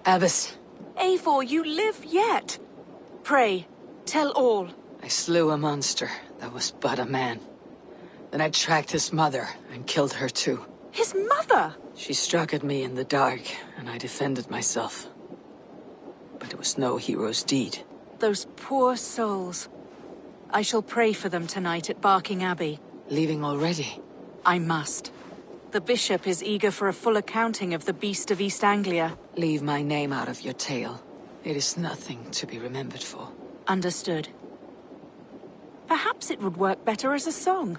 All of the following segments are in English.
Abbess. Eivor, you live yet? Pray, tell all. I slew a monster that was but a man. Then I tracked his mother and killed her too. His mother? She struck at me in the dark, and I defended myself. But it was no hero's deed. Those poor souls. I shall pray for them tonight at Barking Abbey. Leaving already? I must. The bishop is eager for a full accounting of the beast of East Anglia. Leave my name out of your tale. It is nothing to be remembered for. Understood. Perhaps it would work better as a song.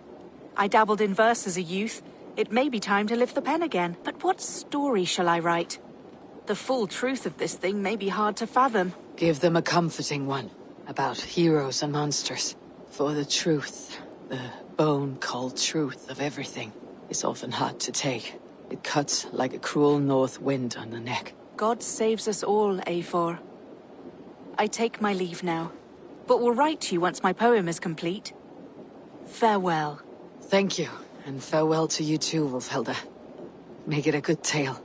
I dabbled in verse as a youth. It may be time to lift the pen again. But what story shall I write? The full truth of this thing may be hard to fathom. Give them a comforting one, about heroes and monsters. For the truth, the bone-cold truth of everything, is often hard to take. It cuts like a cruel north wind on the neck. God saves us all, Eivor. I take my leave now, but will write to you once my poem is complete. Farewell. Thank you, and farewell to you too, Wolfhelda. Make it a good tale.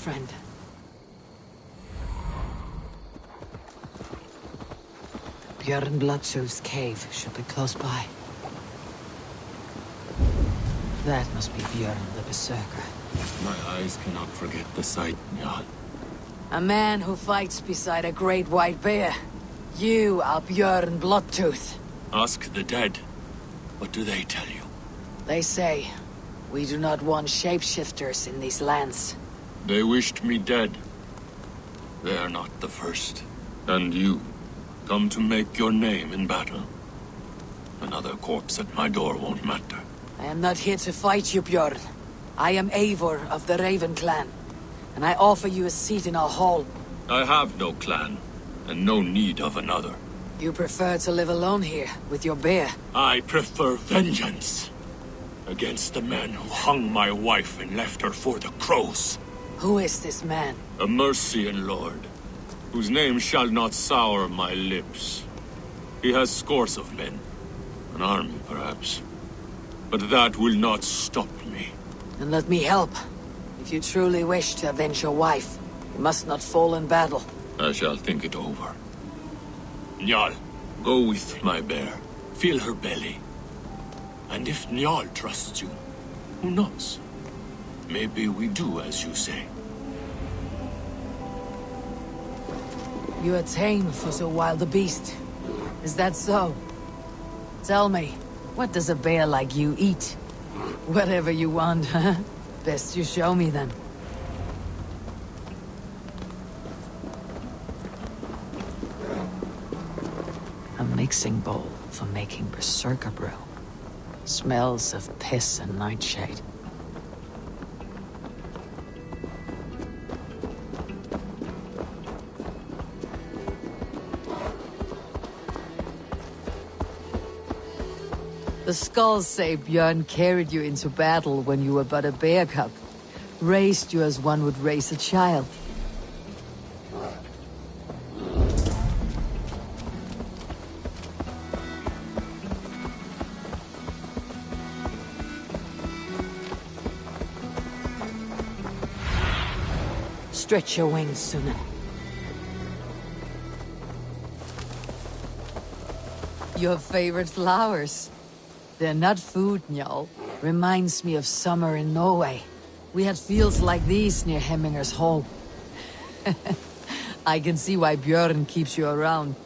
Friend. Björn Bloodtooth's cave should be close by. That must be Björn the Berserker. My eyes cannot forget the sight, Njal. A man who fights beside a great white bear. You are Björn Bloodtooth. Ask the dead. What do they tell you? They say, we do not want shapeshifters in these lands. They wished me dead. They are not the first. And you, come to make your name in battle. Another corpse at my door won't matter. I am not here to fight you, Björn. I am Eivor of the Raven clan, and I offer you a seat in our hall. I have no clan, and no need of another. You prefer to live alone here, with your bear? I prefer vengeance. Against the man who hung my wife and left her for the crows. Who is this man? A Mercian lord, whose name shall not sour my lips. He has scores of men. An army, perhaps. But that will not stop me. Then let me help. If you truly wish to avenge your wife, you must not fall in battle. I shall think it over. Njal, go with my bear. Feel her belly. And if Njal trusts you, who knows? Maybe we do as you say. You are tame for so wild a beast. Is that so? Tell me, what does a bear like you eat? Whatever you want, huh? Best you show me then. A mixing bowl for making berserker brew. Smells of piss and nightshade. The skulls say Björn carried you into battle when you were but a bear cub. Raised you as one would raise a child. Stretch your wings, Sunan. Your favorite flowers. They're not food, Njal. Reminds me of summer in Norway. We had fields like these near Hemminger's Hall. I can see why Björn keeps you around.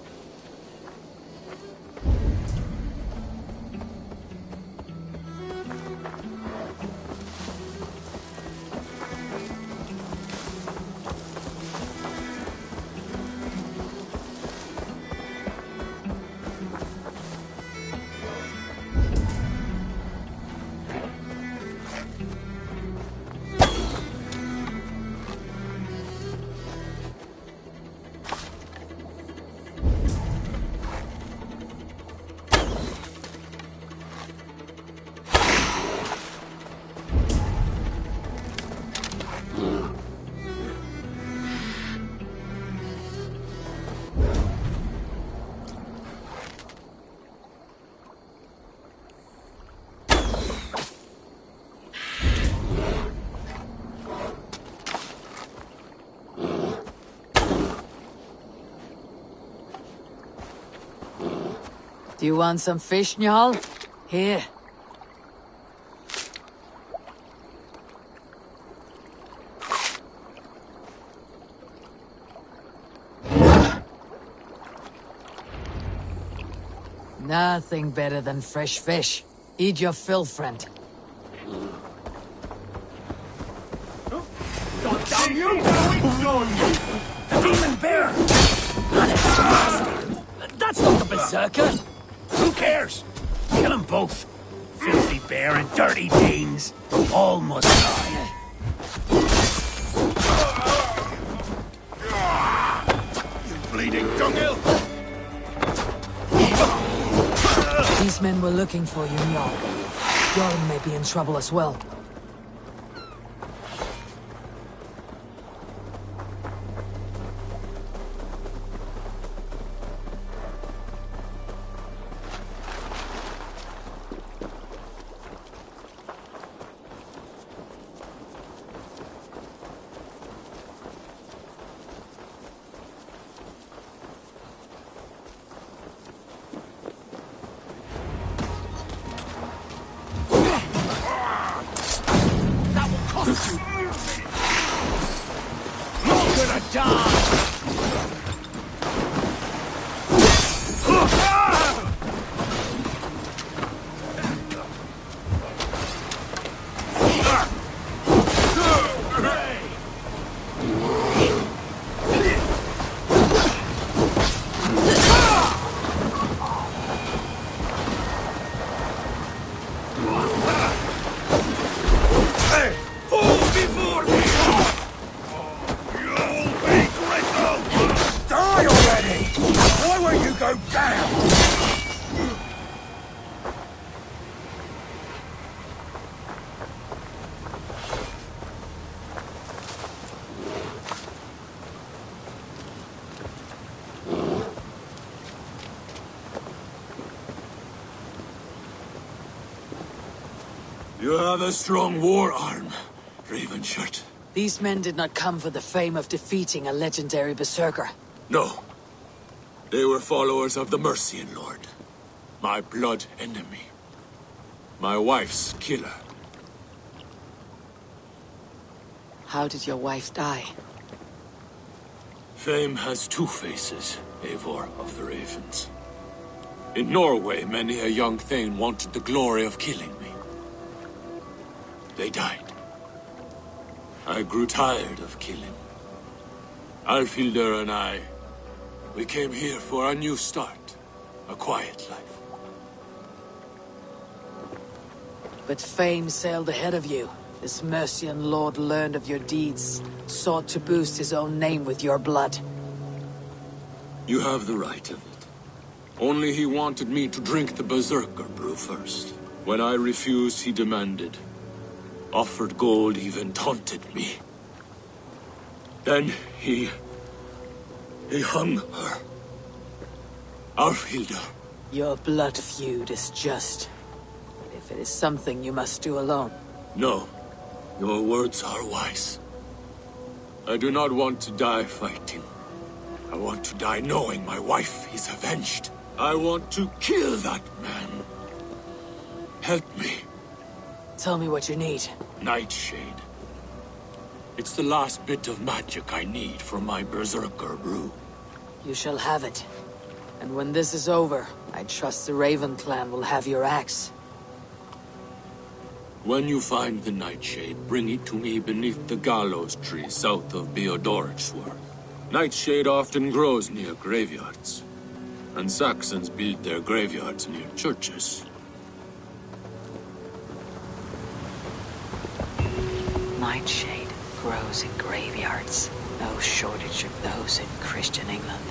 Do you want some fish, Njal? Here. Nothing better than fresh fish. Eat your fill, friend. Damn you! The demon bear! That's not the berserker! Who cares? Kill them both. Filthy bear and dirty Danes. All must die. You bleeding dunghill! These men were looking for you, Njal. Jordan may be in trouble as well. You have a strong war arm, Ravenshirt. These men did not come for the fame of defeating a legendary berserker. No. They were followers of the Mercian Lord. My blood enemy. My wife's killer. How did your wife die? Fame has two faces, Eivor of the Ravens. In Norway, many a young thane wanted the glory of killing me. They died. I grew tired of killing. Alfhildr and I, we came here for a new start. A quiet life. But fame sailed ahead of you. This Mercian lord learned of your deeds, sought to boost his own name with your blood. You have the right of it. Only he wanted me to drink the Berserker brew first. When I refused, he demanded. Offered gold, even taunted me. Then he hung her. Alfhildr. Your blood feud is just. But if it is something you must do alone. No. Your words are wise. I do not want to die fighting. I want to die knowing my wife is avenged. I want to kill that man. Help me. Tell me what you need. Nightshade. It's the last bit of magic I need for my Berserker brew. You shall have it. And when this is over, I trust the Raven clan will have your axe. When you find the Nightshade, bring it to me beneath the gallows tree south of Beodorichtsworth. Nightshade often grows near graveyards. And Saxons build their graveyards near churches. Nightshade grows in graveyards. No shortage of those in Christian England.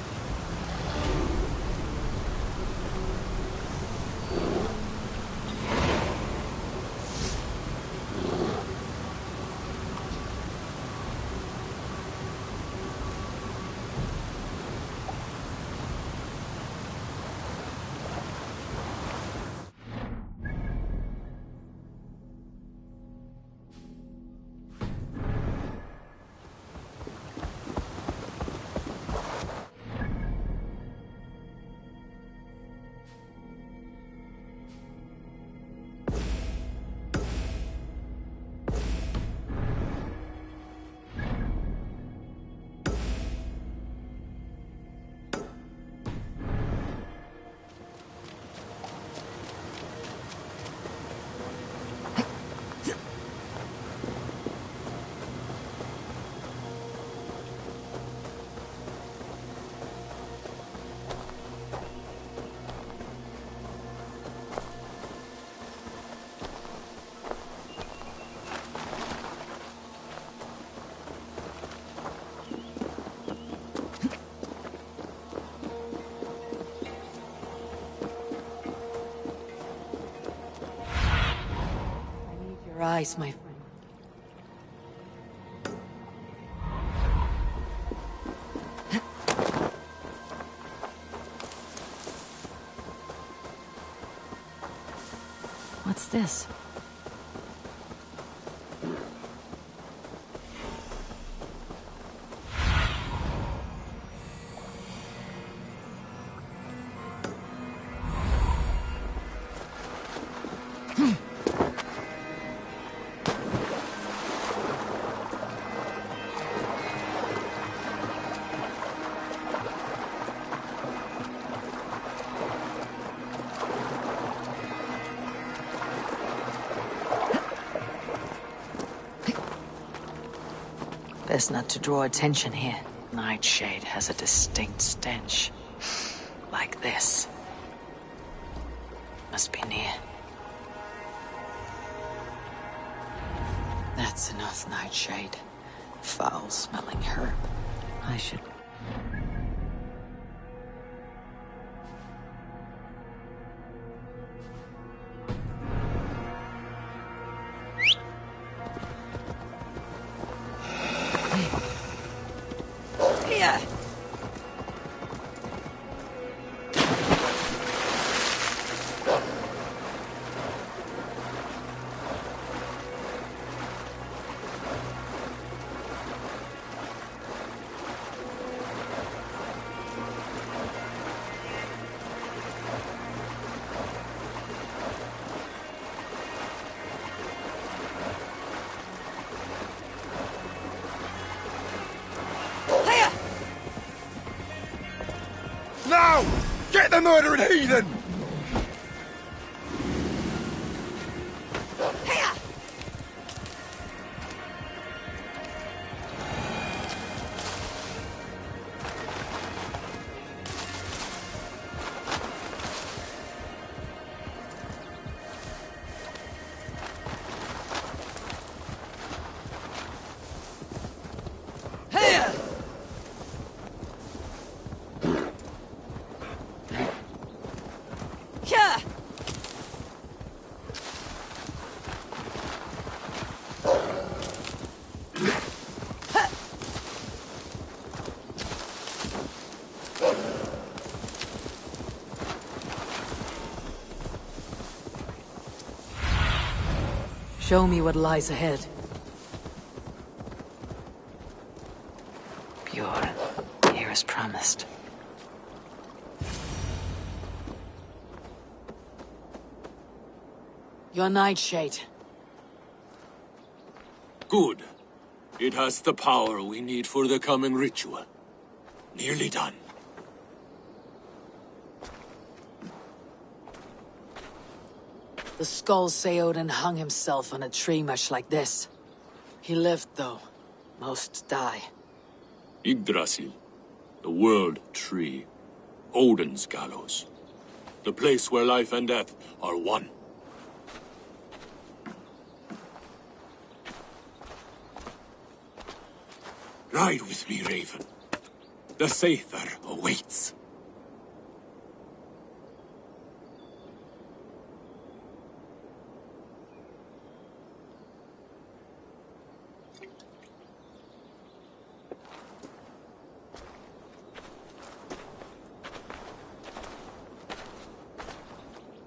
eyes, my friend. What's this? Best not to draw attention here. Nightshade has a distinct stench. Like this. Must be near. That's enough nightshade. Foul-smelling herb. I should... Now! Get the murdering heathen! Show me what lies ahead. Pure, here as promised. Your nightshade. Good. It has the power we need for the coming ritual. Nearly done. The skulls say Odin hung himself on a tree much like this. He lived, though. Most die. Yggdrasil. The world tree. Odin's gallows. The place where life and death are one. Ride with me, Raven. The Sather awaits.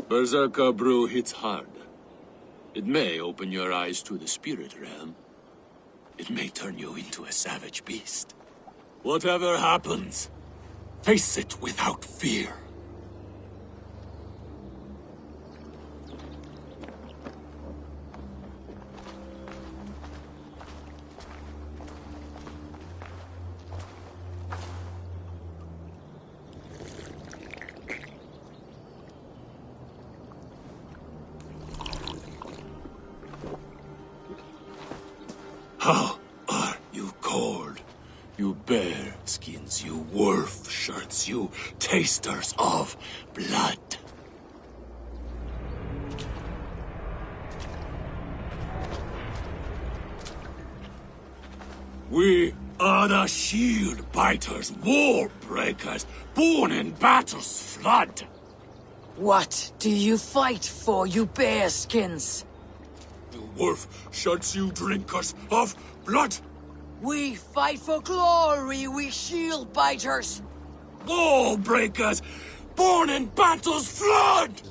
Berserker brew hits hard. It may open your eyes to the spirit realm. It may turn you into a savage beast. Whatever happens, face it without fear. How are you cold? You bear skins, you wolf shirts, you tasters of blood. We are the shield biters, war breakers, born in battle's flood. What do you fight for, you bearskins? The wolf shuts you drinkers of blood. We fight for glory, we shield biters. Wall breakers, born in battle's flood.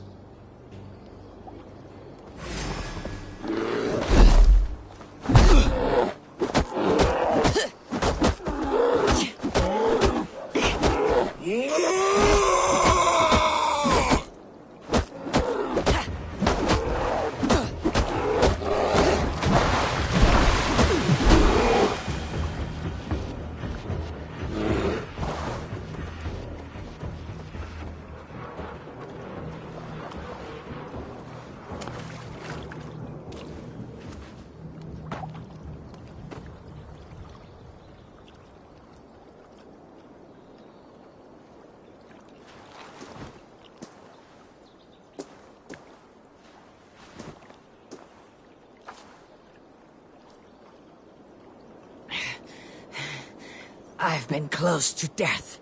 I've been close to death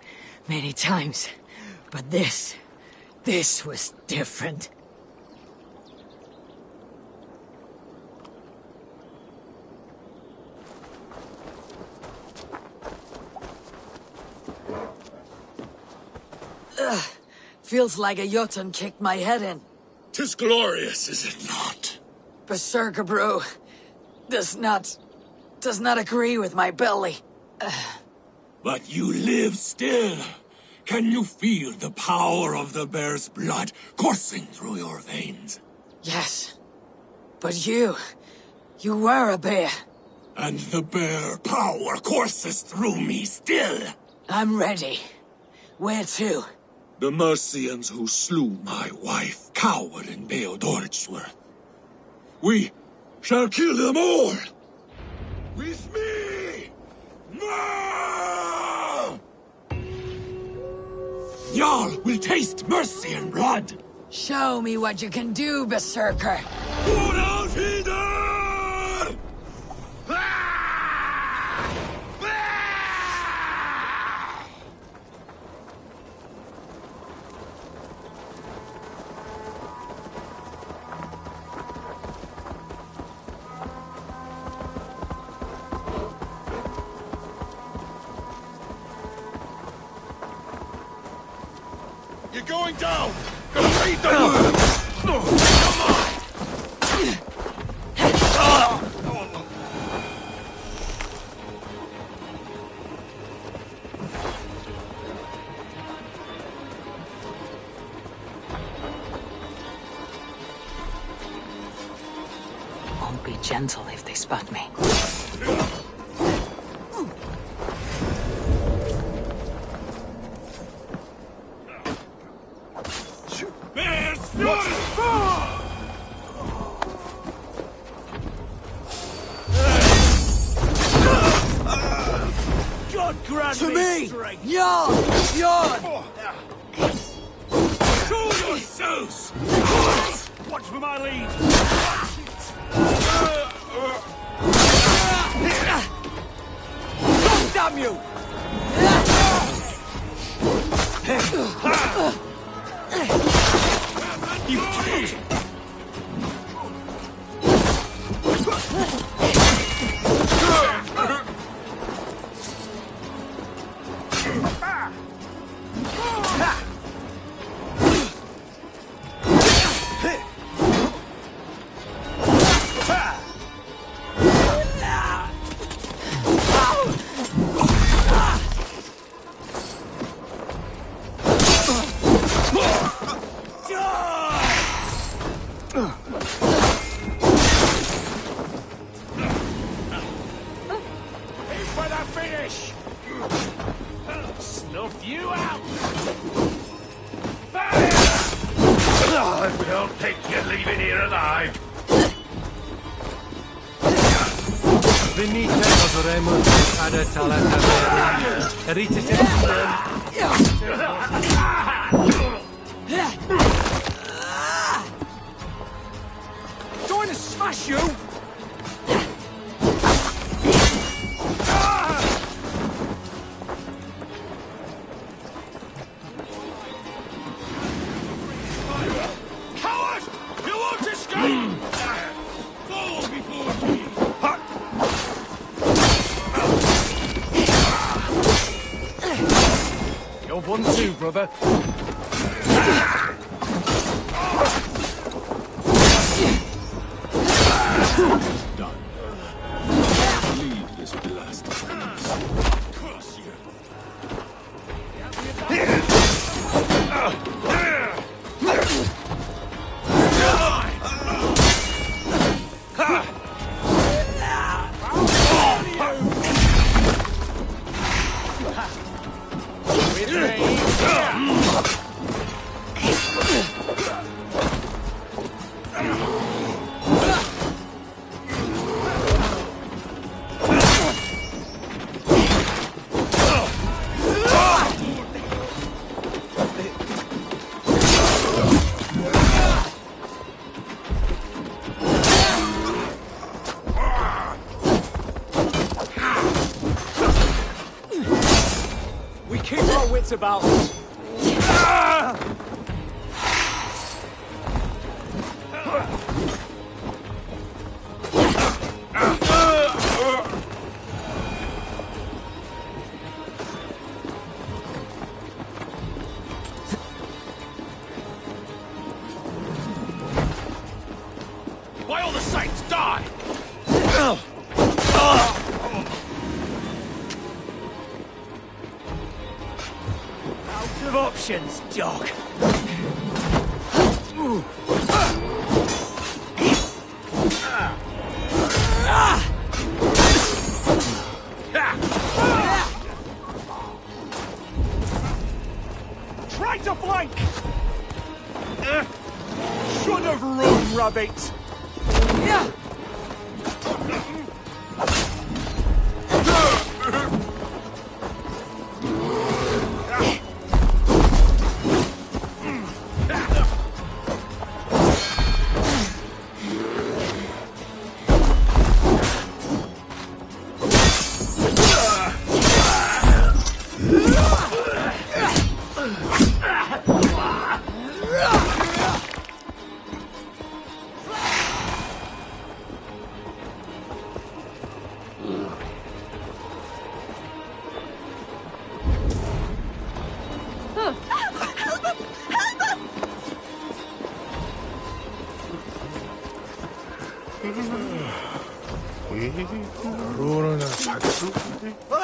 many times, but this was different. Feels like a Jotun kicked my head in. 'Tis glorious, is it not? Berserker brew does not agree with my belly. But you live still. Can you feel the power of the bear's blood coursing through your veins? Yes, but you were a bear. And the bear power courses through me still. I'm ready. Where to? The Mercians who slew my wife cowered in Beodoritsworth. We shall kill them all. With me! No! Jarl will taste mercy and blood. Show me what you can do, Berserker. Put out Hither! You're going down! Gonna read the word! Come on! Won't be gentle if they spot me. To me! Jarl! Bjorn! Show yourselves! Watch for my lead! God damn you! You twit! Going to smash you! Coward! You won't escape! Fall brother. Done. Leave this blasted place. Curse you. About us. Why all the saints die? Of options, dog. Try to flank! Should have run, rabbit!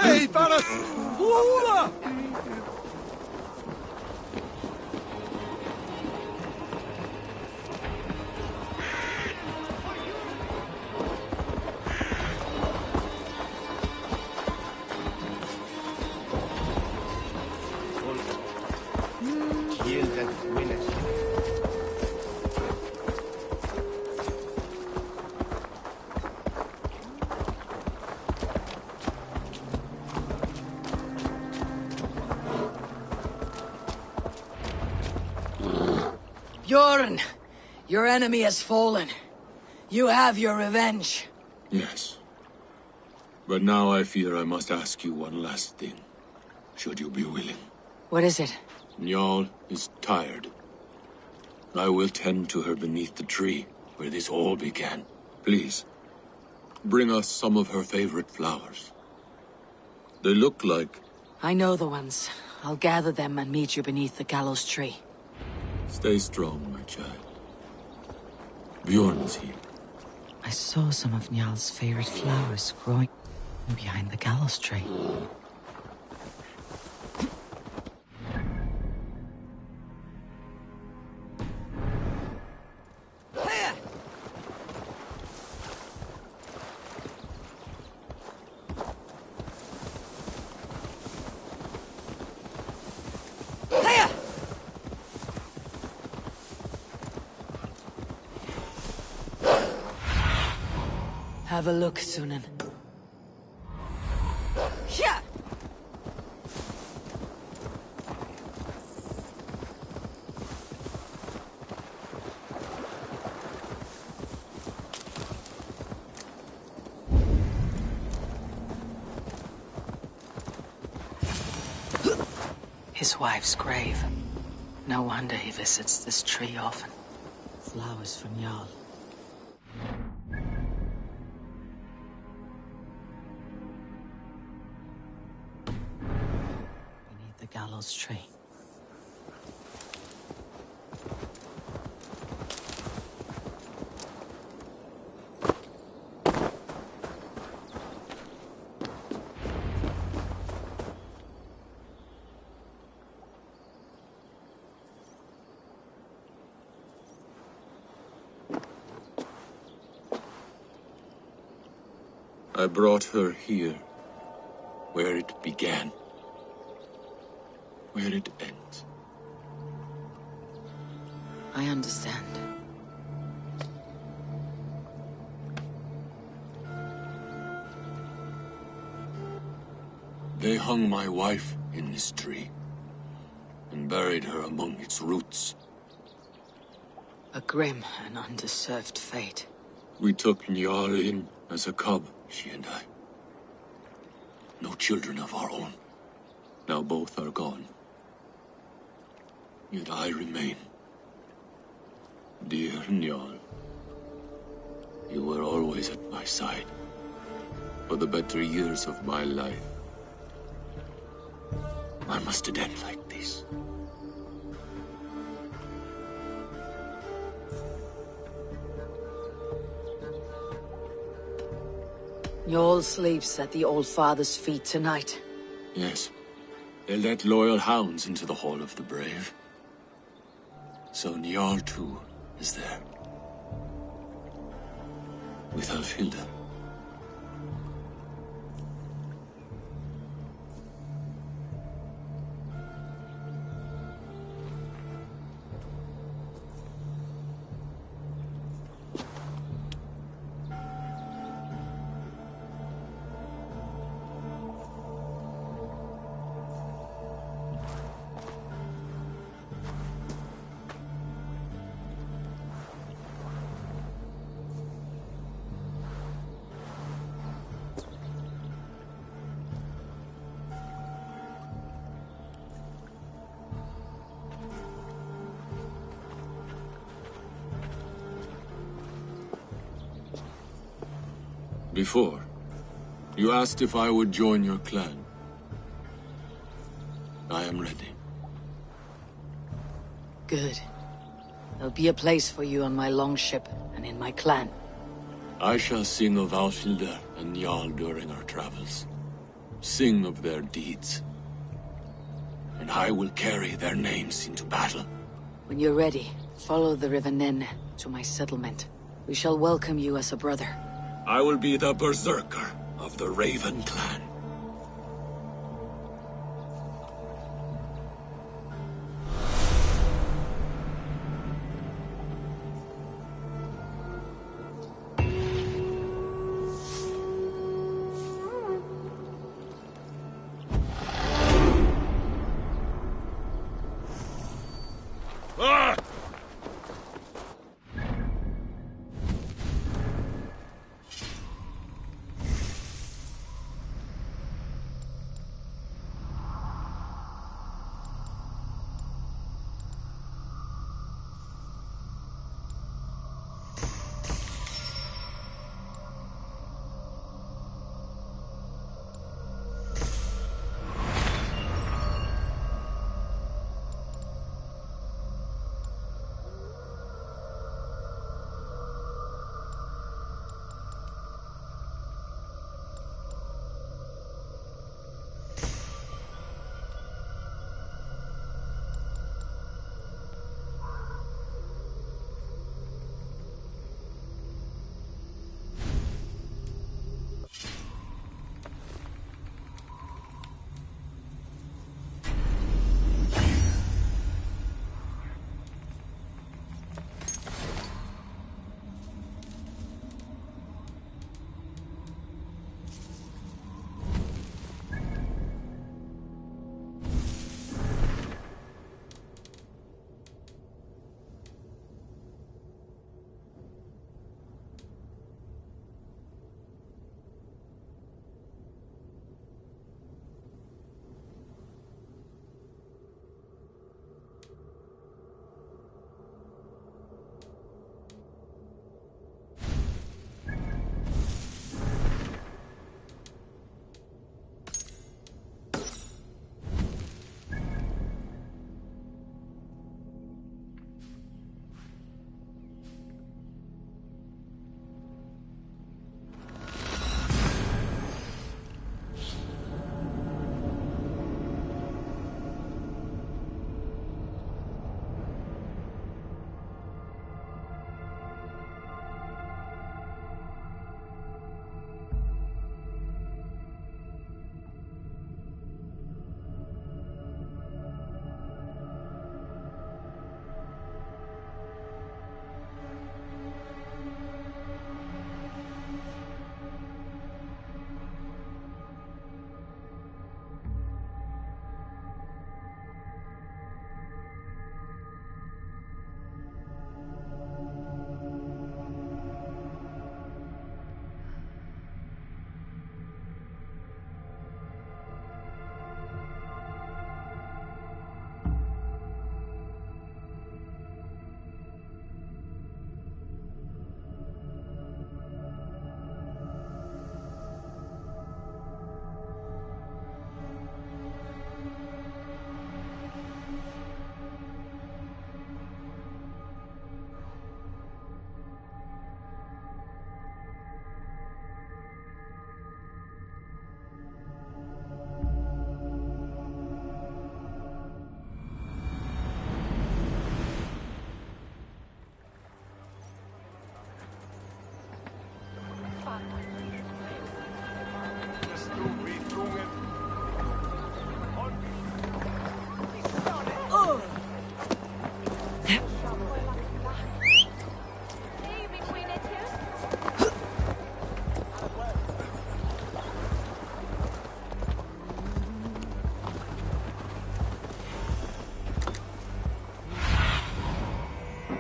Hey, Baras! Whoa! Bjorn, your enemy has fallen. You have your revenge. Yes. But now I fear I must ask you one last thing. Should you be willing? What is it? Njal is tired. I will tend to her beneath the tree where this all began. Please, bring us some of her favorite flowers. They look like... I know the ones. I'll gather them and meet you beneath the gallows tree. Stay strong, my child. Bjorn is here. I saw some of Njal's favorite flowers growing behind the gallows tree. Have a look, Sunan. Yeah. His wife's grave. No wonder he visits this tree often. Flowers for Njal. Beneath the gallows tree. I brought her here, where it began, where it ends. I understand. They hung my wife in this tree, and buried her among its roots. A grim and undeserved fate. We took Njal in as a cub, she and I. No children of our own. Now both are gone. Yet I remain. Dear Njal, you were always at my side, for the better years of my life. Why must it end like this? Njal sleeps at the Old Father's feet tonight. Yes. They let loyal hounds into the Hall of the Brave. So Njal too is there. With Alfhilda. Before, you asked if I would join your clan. I am ready. Good. There'll be a place for you on my longship and in my clan. I shall sing of Alfhilda and Njal during our travels. Sing of their deeds. And I will carry their names into battle. When you're ready, follow the River Nene to my settlement. We shall welcome you as a brother. I will be the berserker of the Raven clan.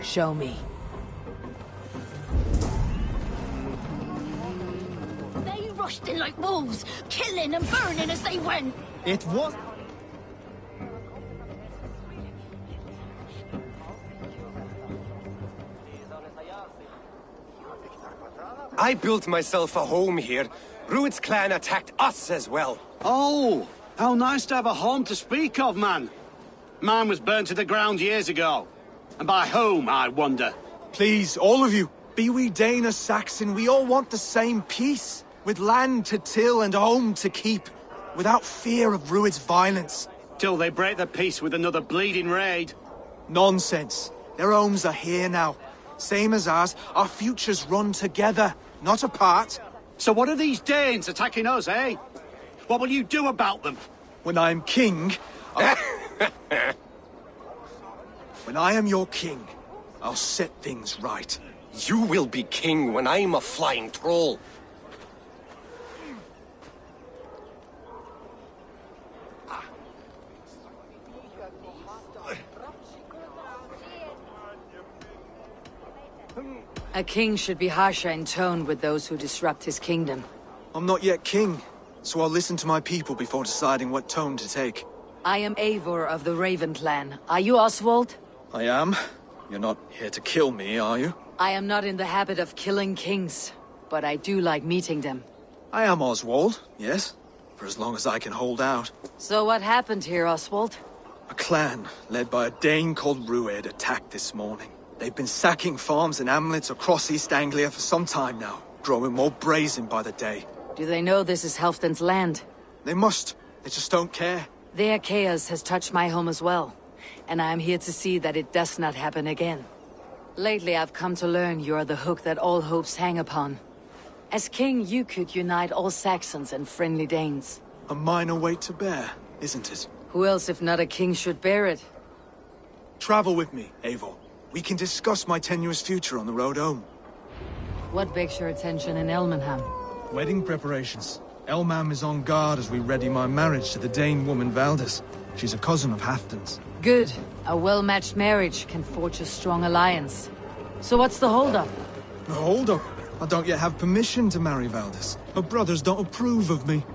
Show me. They rushed in like wolves, killing and burning as they went. It was... I built myself a home here. Rued's clan attacked us as well. Oh, how nice to have a home to speak of, man. Mine was burnt to the ground years ago. And by whom, I wonder? Please, all of you, be we Dane or Saxon, we all want the same peace. With land to till and home to keep. Without fear of Rued's violence. Till they break the peace with another bleeding raid. Nonsense. Their homes are here now. Same as ours, our futures run together, not apart. So what are these Danes attacking us, eh? What will you do about them? When I am king... When I am your king, I'll set things right. You will be king when I'm a flying troll. A king should be harsher in tone with those who disrupt his kingdom. I'm not yet king, so I'll listen to my people before deciding what tone to take. I am Eivor of the Raven clan. Are you Oswald? I am. You're not here to kill me, are you? I am not in the habit of killing kings, but I do like meeting them. I am Oswald, yes. For as long as I can hold out. So what happened here, Oswald? A clan, led by a Dane called Rued, attacked this morning. They've been sacking farms and hamlets across East Anglia for some time now, growing more brazen by the day. Do they know this is Halfdan's land? They must. They just don't care. Their chaos has touched my home as well, and I am here to see that it does not happen again. Lately I've come to learn you are the hook that all hopes hang upon. As king, you could unite all Saxons and friendly Danes. A minor weight to bear, isn't it? Who else if not a king should bear it? Travel with me, Eivor. We can discuss my tenuous future on the road home. What begs your attention in Elmenham? Wedding preparations. Elmam is on guard as we ready my marriage to the Dane woman Valdis. She's a cousin of Halfdan's. Good. A well-matched marriage can forge a strong alliance. So what's the hold-up? The hold-up? I don't yet have permission to marry Valdis. Her brothers don't approve of me.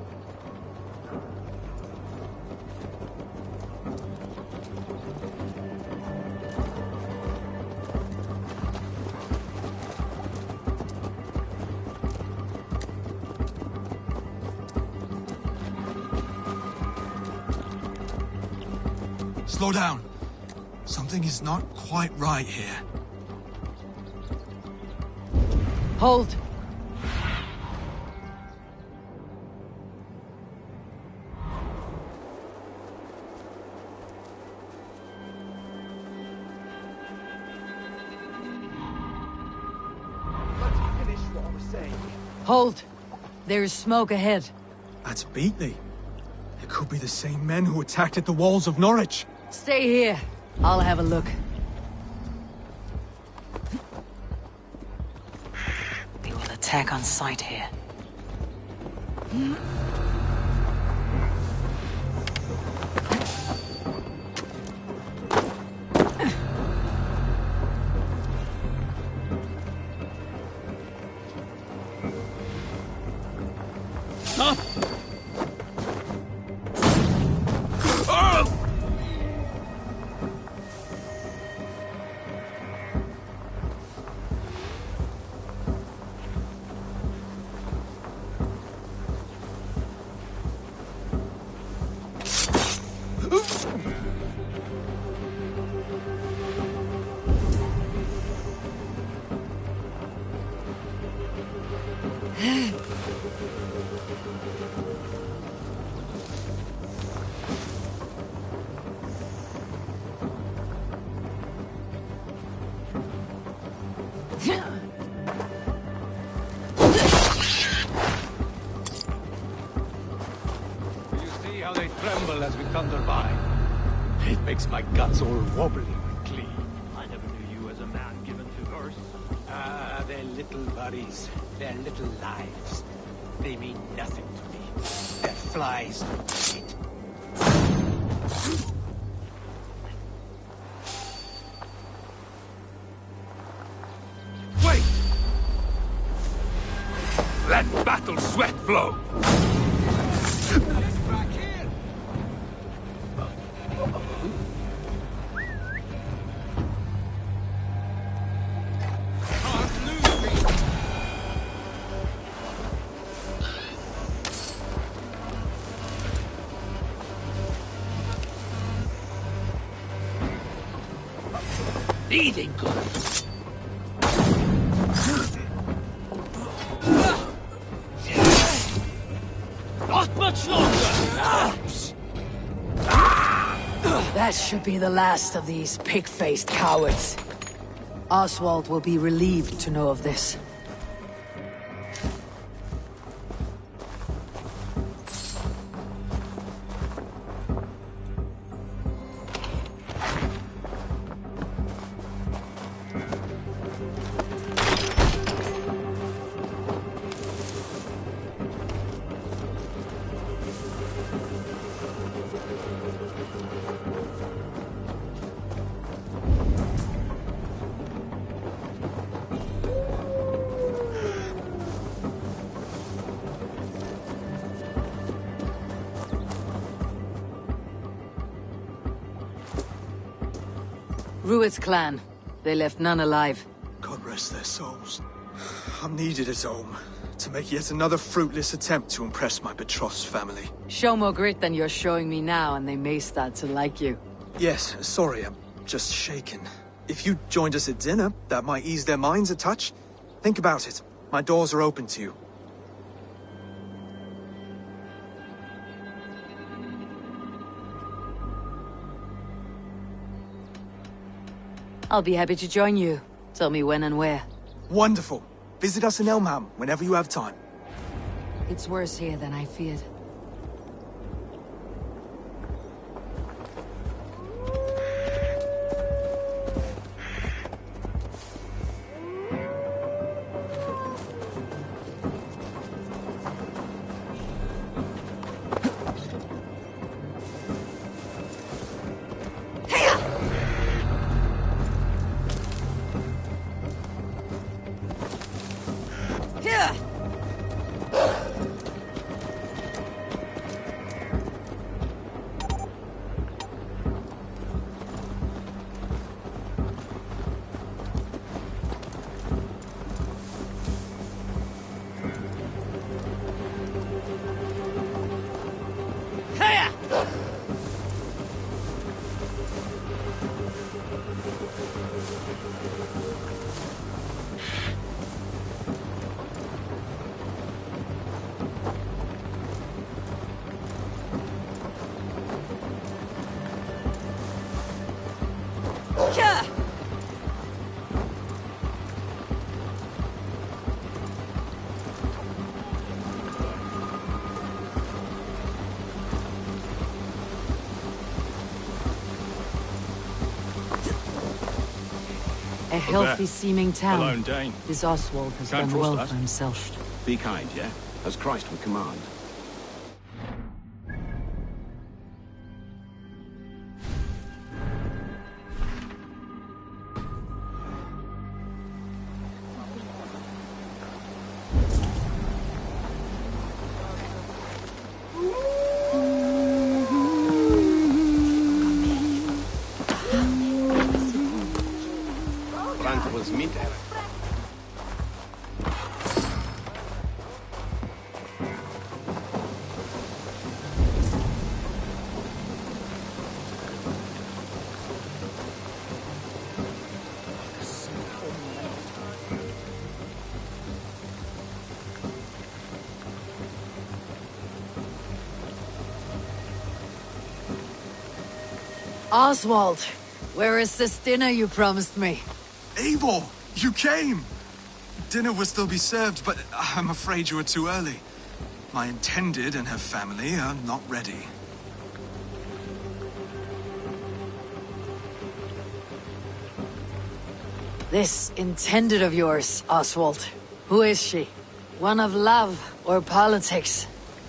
Slow down. Something is not quite right here. Hold. Let's finish what I was saying. Hold. There is smoke ahead. That's Beatley. It could be the same men who attacked at the walls of Norwich. Stay here. I'll have a look. We will attack on sight here. How they tremble as we thunder by. It makes my guts all wobbly and clean. I never knew you as a man given to verse. Ah, they're little buddies. Their little lives. They mean nothing to me. They're flies to shit. Let battle sweat flow! Eating good. Not much longer! That should be the last of these pig-faced cowards. Oswald will be relieved to know of this. Rued's clan. They left none alive. God rest their souls. I'm needed at home to make yet another fruitless attempt to impress my betrothed's family. Show more grit than you're showing me now, and they may start to like you. Yes, sorry, I'm just shaken. If you joined us at dinner, that might ease their minds a touch. Think about it. My doors are open to you. I'll be happy to join you. Tell me when and where. Wonderful. Visit us in Elmham whenever you have time. It's worse here than I feared. A healthy-seeming town. Alone Dane. This Oswald has Can't done trust well that. for himself. Be kind, yeah? As Christ would command. Oswald, where is this dinner you promised me? Eivor, you came! Dinner will still be served, but I'm afraid you are too early. My intended and her family are not ready. This intended of yours, Oswald. Who is she? One of love or politics?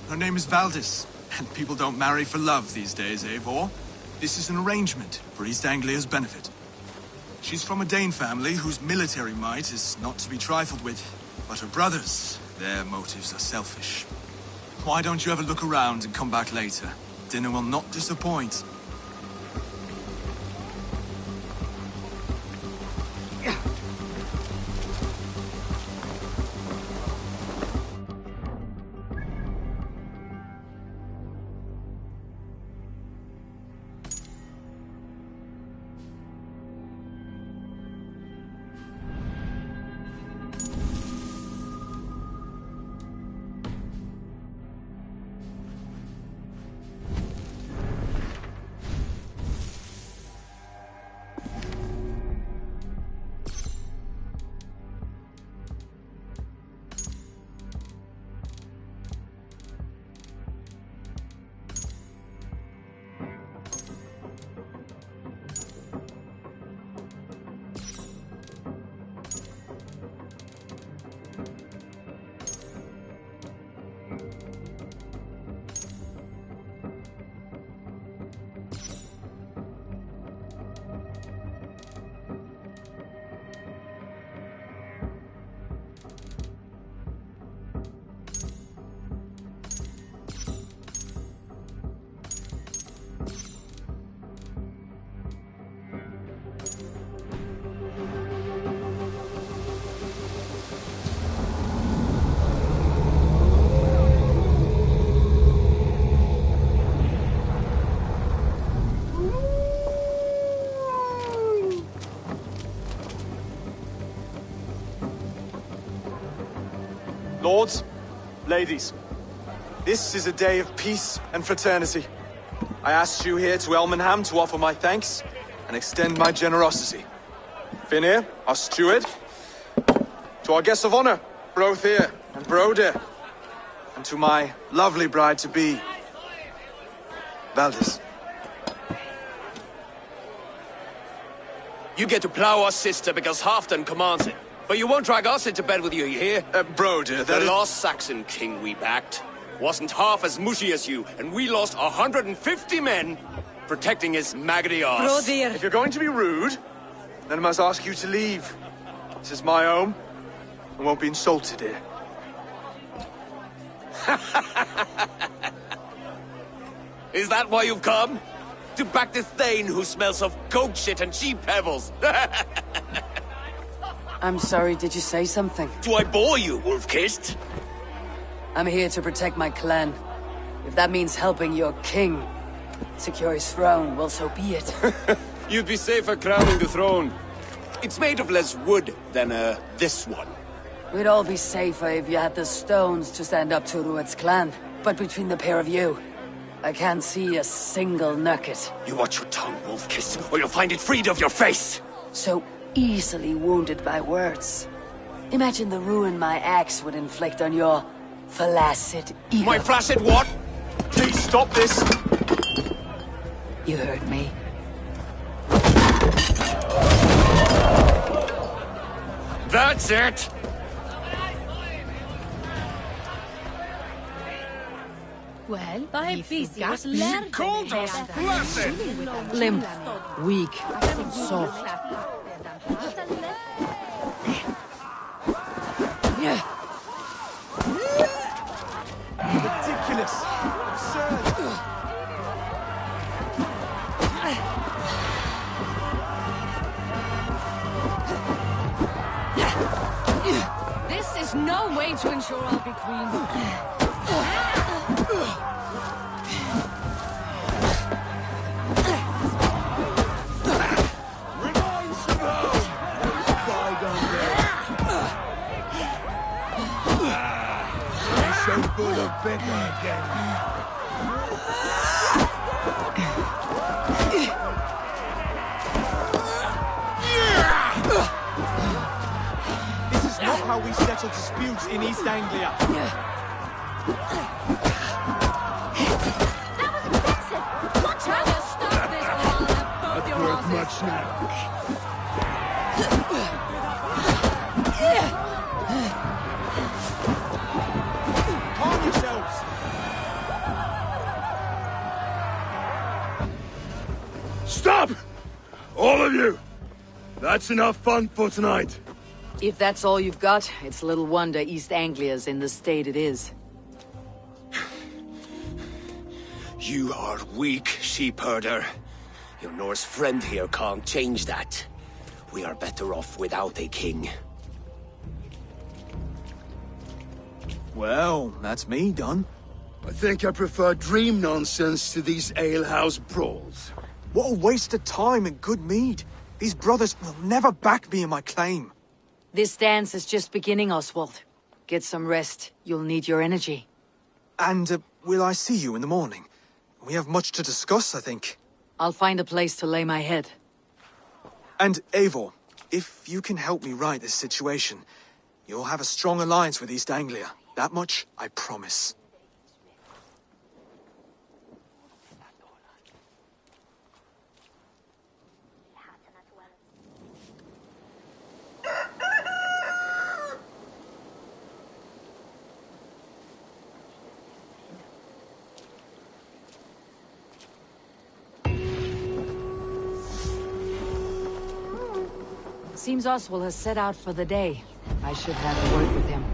Her name is Valdis, and people don't marry for love these days, Eivor. This is an arrangement for East Anglia's benefit. She's from a Dane family whose military might is not to be trifled with, but her brothers, Their motives are selfish. Why don't you ever look around and come back later? Dinner will not disappoint. Lords, ladies, this is a day of peace and fraternity. I asked you here to Elmenham to offer my thanks and extend my generosity. Finir, our steward, to our guests of honor, Brothir and Brodir, and to my lovely bride-to-be, Valdis. You get to plow our sister because Halfdan commands it. But you won't drag us into bed with you, you hear? Brodir, the last Saxon king we backed wasn't half as mushy as you, and we lost 150 men protecting his maggoty arse. Brodir! If you're going to be rude, then I must ask you to leave. This is my home. I won't be insulted here. Is that why you've come? To back this Thane who smells of goat shit and sheep pebbles? I'm sorry, did you say something? Do I bore you, wolf-kissed? I'm here to protect my clan. If that means helping your king secure his throne, well, so be it. You'd be safer crowning the throne. It's made of less wood than, this one. We'd all be safer if you had the stones to stand up to Rued's clan. But between the pair of you, I can't see a single nugget. You watch your tongue, wolf-kissed, or you'll find it freed of your face! So easily wounded by words. Imagine the ruin my axe would inflict on your flaccid ego. My flaccid what? Please stop this! You heard me. That's it! Well, he called us flaccid! Limp, weak, soft. Ridiculous! Absurd! This is no way to ensure I'll be queen. This is not how we settle disputes in East Anglia. That was offensive! Watch out! Stop this or I'll have both your Worth asses. much now. Calm yourselves! Stop! All of you! That's enough fun for tonight. If that's all you've got, it's little wonder East Anglia's in the state it is. You are weak, sheepherder. Your Norse friend here can't change that. We are better off without a king. Well, that's me done. I think I prefer dream nonsense to these alehouse brawls. What a waste of time and good mead. These brothers will never back me in my claim. This dance is just beginning, Oswald. Get some rest. You'll need your energy. And will I see you in the morning? We have much to discuss, I think. I'll find a place to lay my head. And Eivor, if you can help me right this situation, you'll have a strong alliance with East Anglia. That much, I promise. Seems Oswald has set out for the day. I should have a word with him.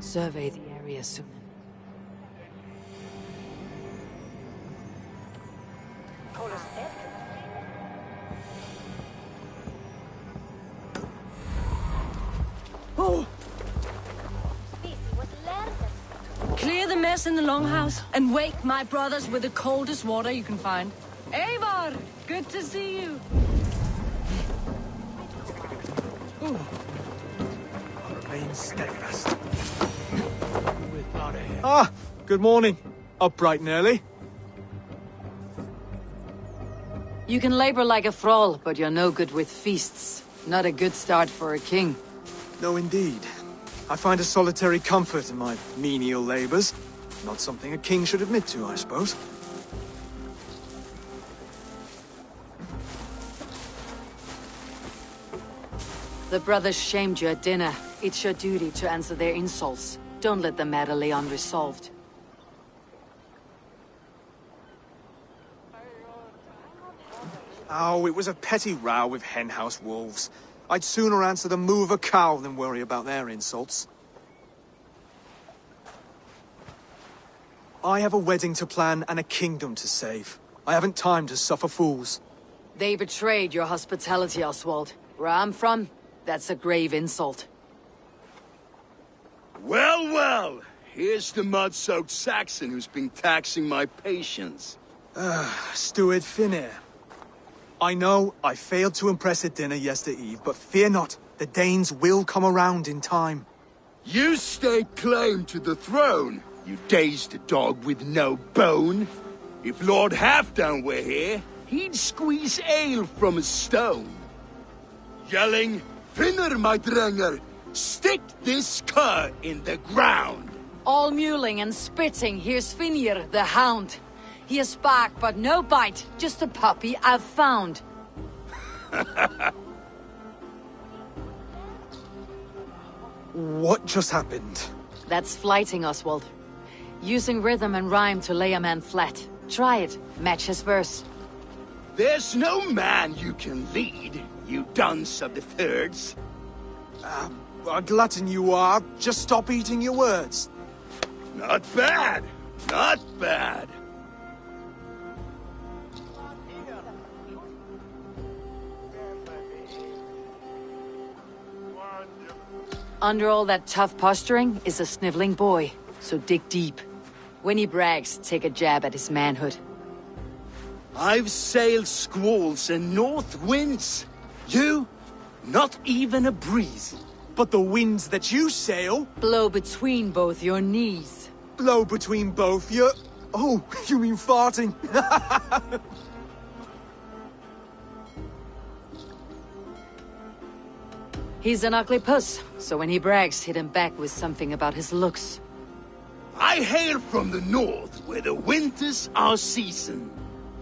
Survey the area soon. Oh! Clear the mess in the longhouse and wake my brothers with the coldest water you can find. Eivor! Good to see you! Remain steadfast. Ah, good morning. Up bright and early. You can labor like a thrall, but you're no good with feasts. Not a good start for a king. No, indeed. I find a solitary comfort in my menial labors. Not something a king should admit to, I suppose. The brothers shamed you at dinner. It's your duty to answer their insults. Don't let the matter lay unresolved. Oh, it was a petty row with henhouse wolves. I'd sooner answer the moo of a cow than worry about their insults. I have a wedding to plan and a kingdom to save. I haven't time to suffer fools. They betrayed your hospitality, Oswald. Where I'm from, that's a grave insult. Well, well! Here's the mud-soaked Saxon who's been taxing my patience. Steward Finir. I know I failed to impress at dinner yesterday eve, but fear not, the Danes will come around in time. You stake claim to the throne, you dazed dog with no bone. If Lord Halfdan were here, he'd squeeze ale from a stone. Yelling, Finir, my drenger! Stick this cur in the ground! All mewling and spitting, here's Finir, the hound. He has bark, but no bite, just a puppy I've found. What just happened? That's flighting, Oswald. Using rhythm and rhyme to lay a man flat. Try it. Match his verse. There's no man you can lead, you dunce of the thirds. A glutton you are. Just stop eating your words. Not bad. Not bad. Under all that tough posturing is a sniveling boy, so dig deep. When he brags, take a jab at his manhood. I've sailed squalls and north winds. You? Not even a breeze. But the winds that you sail... Blow between both your knees. Blow between both your... Oh, you mean farting? He's an ugly puss, so when he brags, hit him back with something about his looks. I hail from the north, where the winters are season.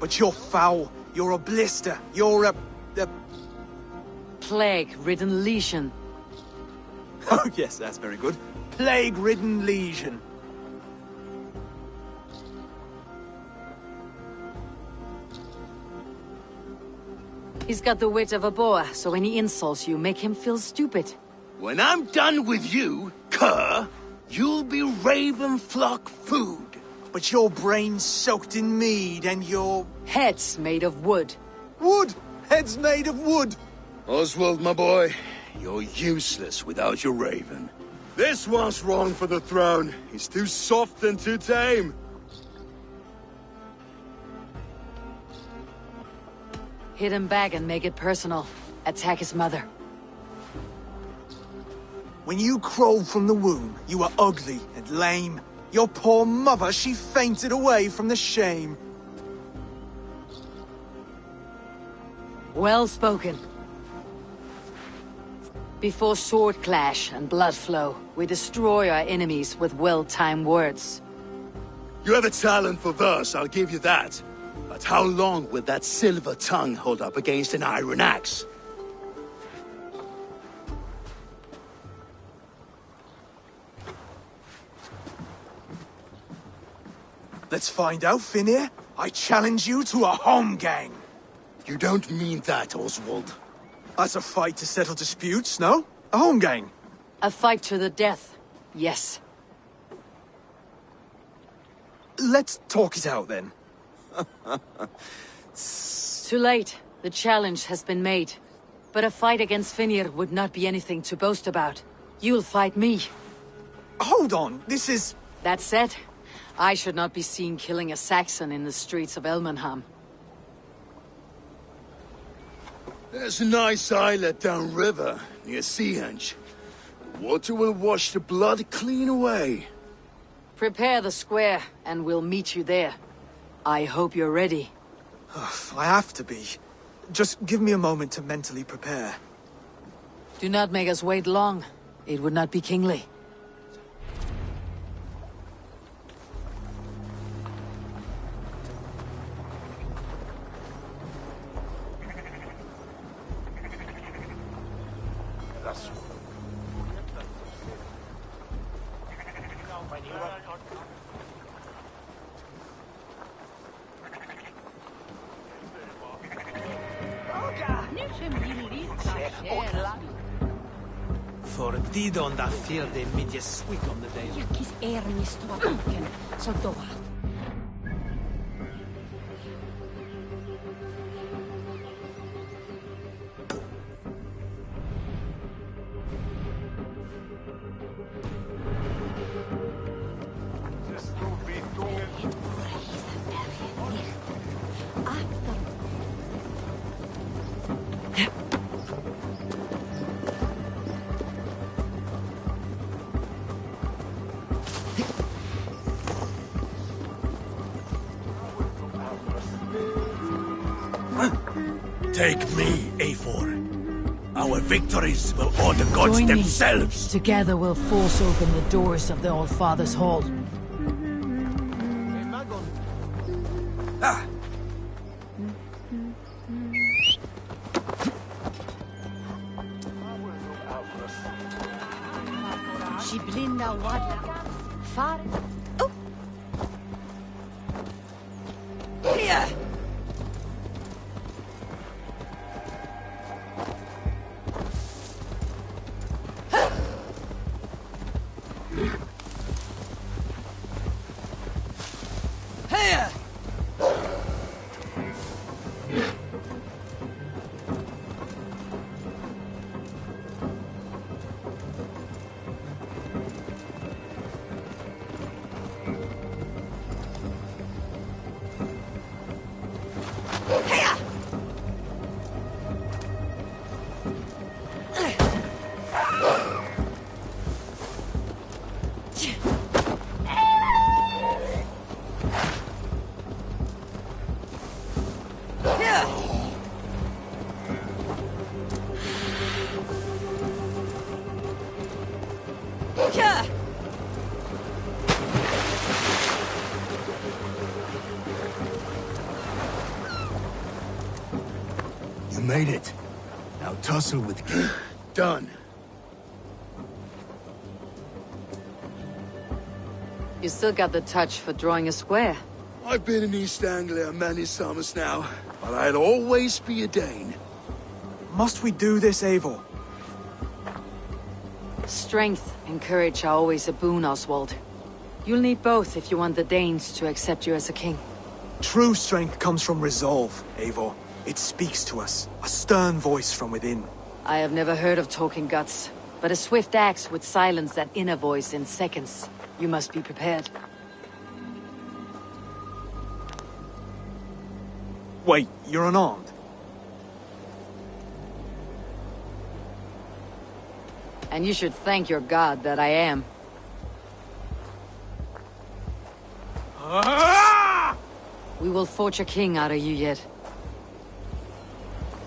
But you're foul. You're a blister. You're a... Plague-ridden legion. Oh, yes, that's very good. Plague-ridden legion. He's got the wit of a boa, so when he insults you, make him feel stupid. When I'm done with you, cur, you'll be raven flock food. But your brain's soaked in mead, and your... Head's made of wood. Wood! Head's made of wood! Oswald, my boy, you're useless without your raven. This one's wrong for the throne. He's too soft and too tame. Hit him back and make it personal. Attack his mother. When you crawled from the womb, you were ugly and lame. Your poor mother, she fainted away from the shame. Well spoken. Before sword clash and blood flow, we destroy our enemies with well-timed words. You have a talent for verse, I'll give you that. But how long will that silver tongue hold up against an iron axe? Let's find out, Finir. I challenge you to a home gang. You don't mean that, Oswald. That's a fight to settle disputes, no? A home gang. A fight to the death, yes. Let's talk it out, then. Too late. The challenge has been made. But a fight against Finir would not be anything to boast about. You'll fight me. Hold on, this is... That said, I should not be seen killing a Saxon in the streets of Elmenham. There's a nice islet downriver, near Seahenge. The water will wash the blood clean away. Prepare the square, and we'll meet you there. I hope you're ready. I have to be. Just give me a moment to mentally prepare. Do not make us wait long. It would not be kingly. Fordidon da fjerde midje swick on the day. Jakis ermistua kaiken, så då. Take me, Eivor. Our victories will awe the gods Join themselves. Me. Together we'll force open the doors of the All-Father's Hall. Shiblinda wadna. Far. Oh. Here! You made it. Now tussle with King. Done. You still got the touch for drawing a square. I've been in East Anglia many summers now, but I'll always be a Dane. Must we do this, Eivor? Strength and courage are always a boon, Oswald. You'll need both if you want the Danes to accept you as a king. True strength comes from resolve, Eivor. It speaks to us, a stern voice from within. I have never heard of talking guts, but a swift axe would silence that inner voice in seconds. You must be prepared. Wait, you're unarmed? And you should thank your god that I am. We will forge a king out of you yet.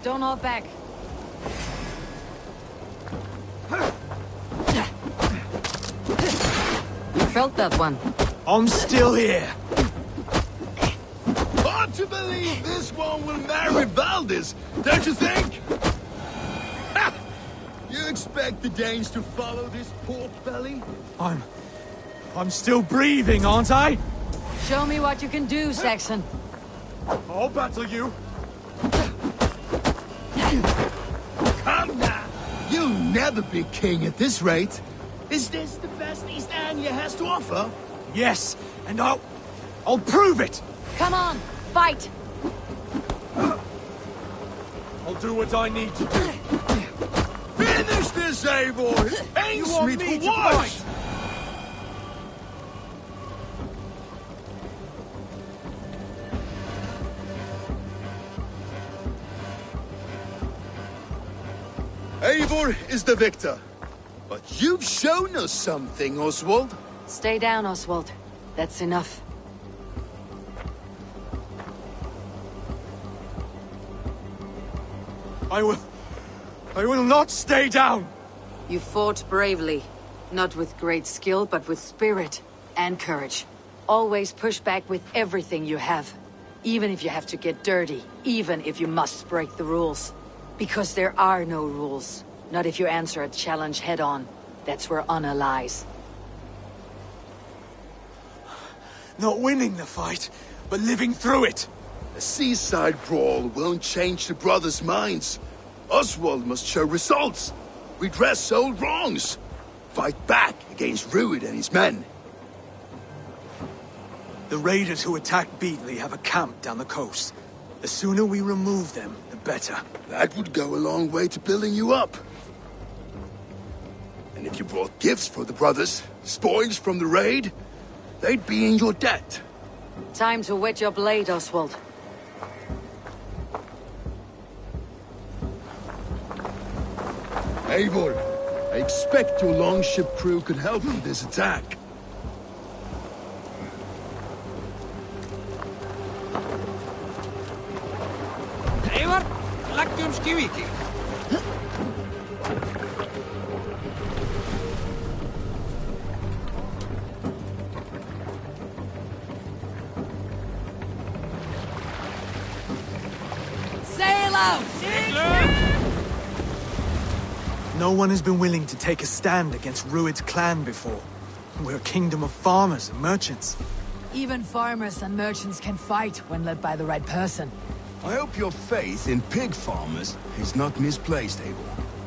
Don't hold back. You felt that one. I'm still here. Hard to believe this one will marry Valdis, don't you think? Ha! You expect the Danes to follow this pork belly? I'm still breathing, aren't I? Show me what you can do, Saxon. I'll battle you. Come now! You'll never be king at this rate. Is this the best East Anglia has to offer? Yes, and I'll prove it! Come on, fight! I'll do what I need to do. Finish this, Eivor! It pains You want me me to to watch! fight? Eivor is the victor. But you've shown us something, Oswald. Stay down, Oswald. That's enough. I will not stay down! You fought bravely. Not with great skill, but with spirit and courage. Always push back with everything you have. Even if you have to get dirty. Even if you must break the rules. Because there are no rules. Not if you answer a challenge head-on. That's where honor lies. Not winning the fight, but living through it. A seaside brawl won't change the brothers' minds. Oswald must show results. Redress old wrongs. Fight back against Rued and his men. The raiders who attacked Beatley have a camp down the coast. The sooner we remove them, the better. That would go a long way to building you up. And if you brought gifts for the brothers, spoils from the raid, they'd be in your debt. Time to whet your blade, Oswald. Eivor, I expect your longship crew could help in this attack. Eivor, lagtum skiviki. Sail out! No one has been willing to take a stand against Rued's clan before. We're a kingdom of farmers and merchants. Even farmers and merchants can fight when led by the right person. I hope your faith in pig farmers is not misplaced, Eivor.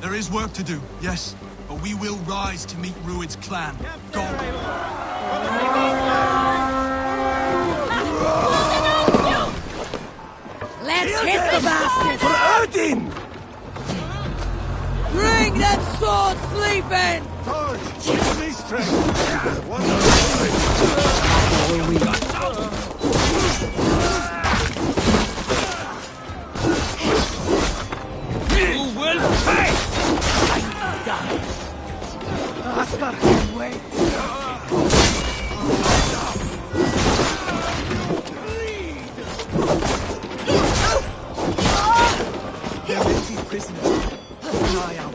There is work to do, yes. But we will rise to meet Rued's clan. Go! Let's hit the bastard! For Odin! Bring that sword, sleeping! Give me strength! You will pay! Asgard can wait. There may be prisoners. Keep an eye out.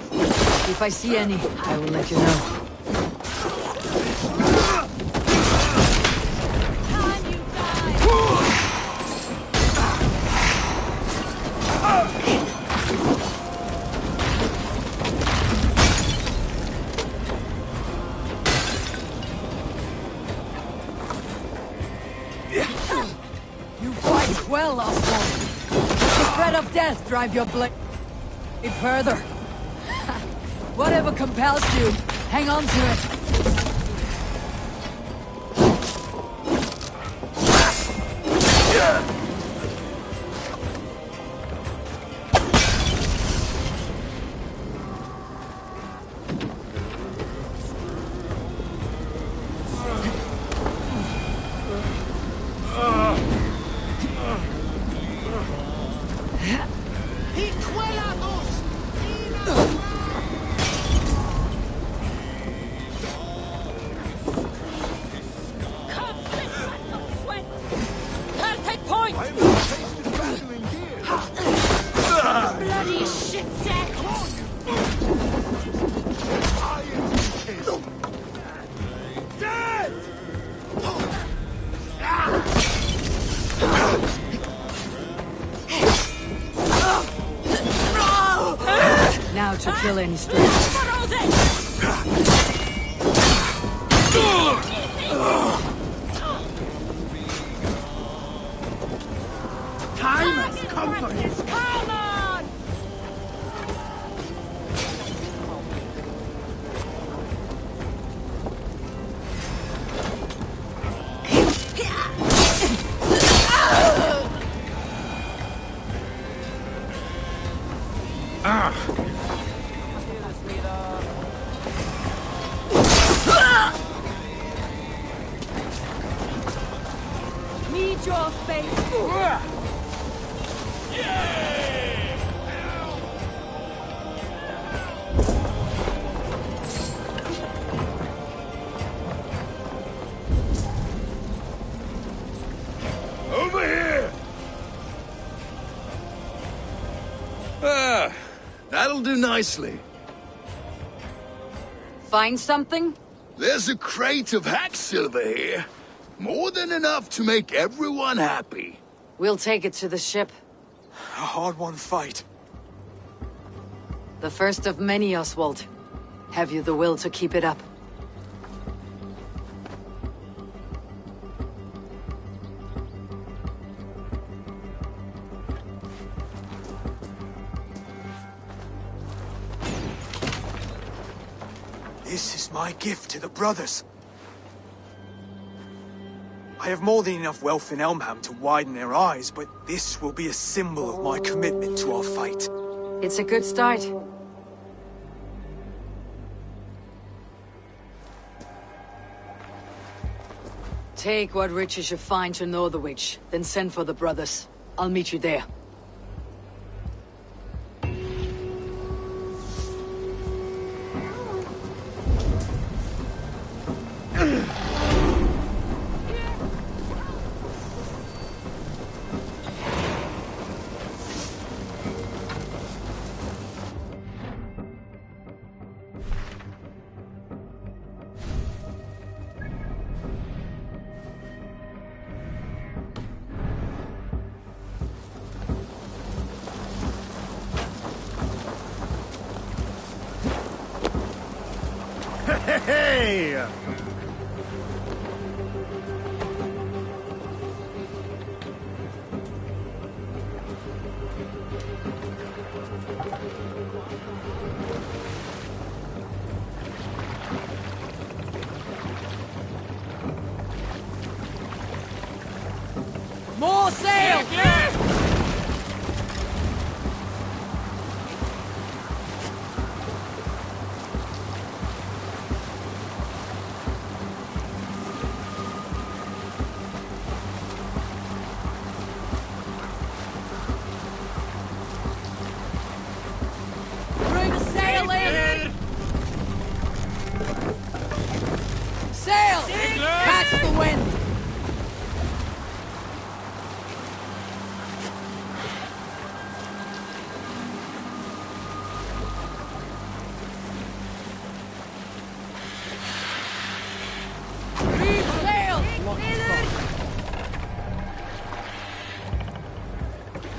If I see any, I will let you know. You fight well, Oswald. The threat of death drive your blade further. Whatever compels you, hang on to it. Now to kill any strangers. Time has come for his Meet your fate. Over here! That'll do nicely. Find something? There's a crate of hack silver here. More than enough to make everyone happy. We'll take it to the ship. A hard-won fight. The first of many, Oswald. Have you the will to keep it up? This is my gift to the brothers. I have more than enough wealth in Elmham to widen their eyes, but this will be a symbol of my commitment to our fight. It's a good start. Take what riches you find to Northwich, then send for the brothers. I'll meet you there. here. More sail! Bring a sail in! Sail! Catch the wind!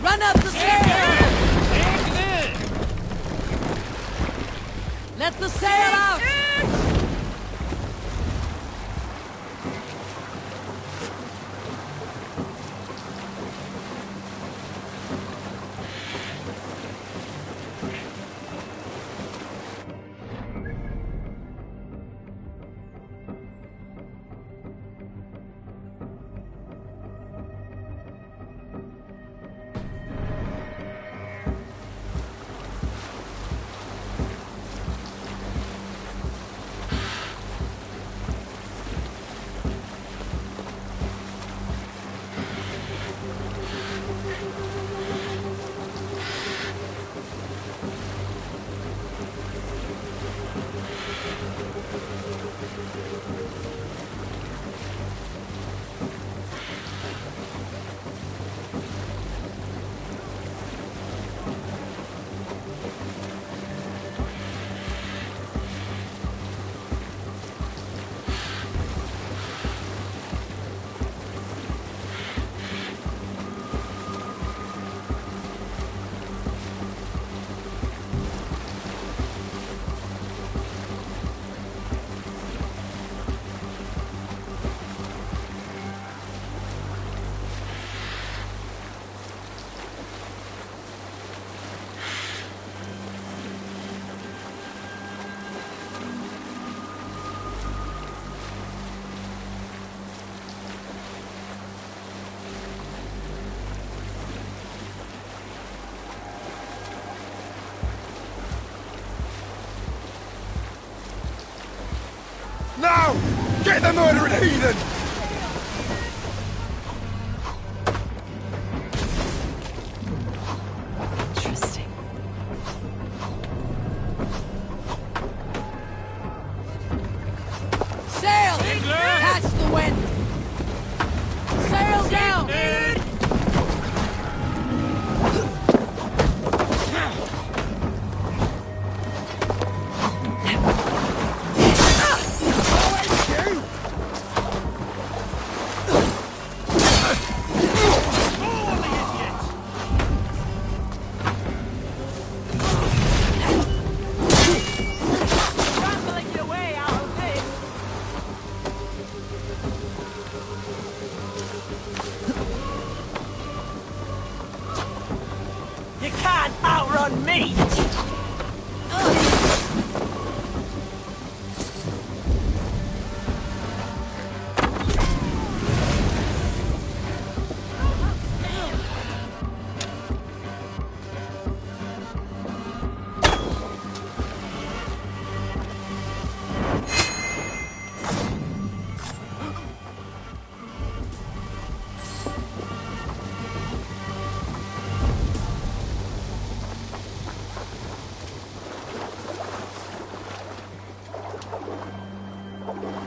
Run up the sail! Let the sail out! Now! Get the murdering heathen! Interesting. Sail! Catch the wind! Sail down! You can't outrun me!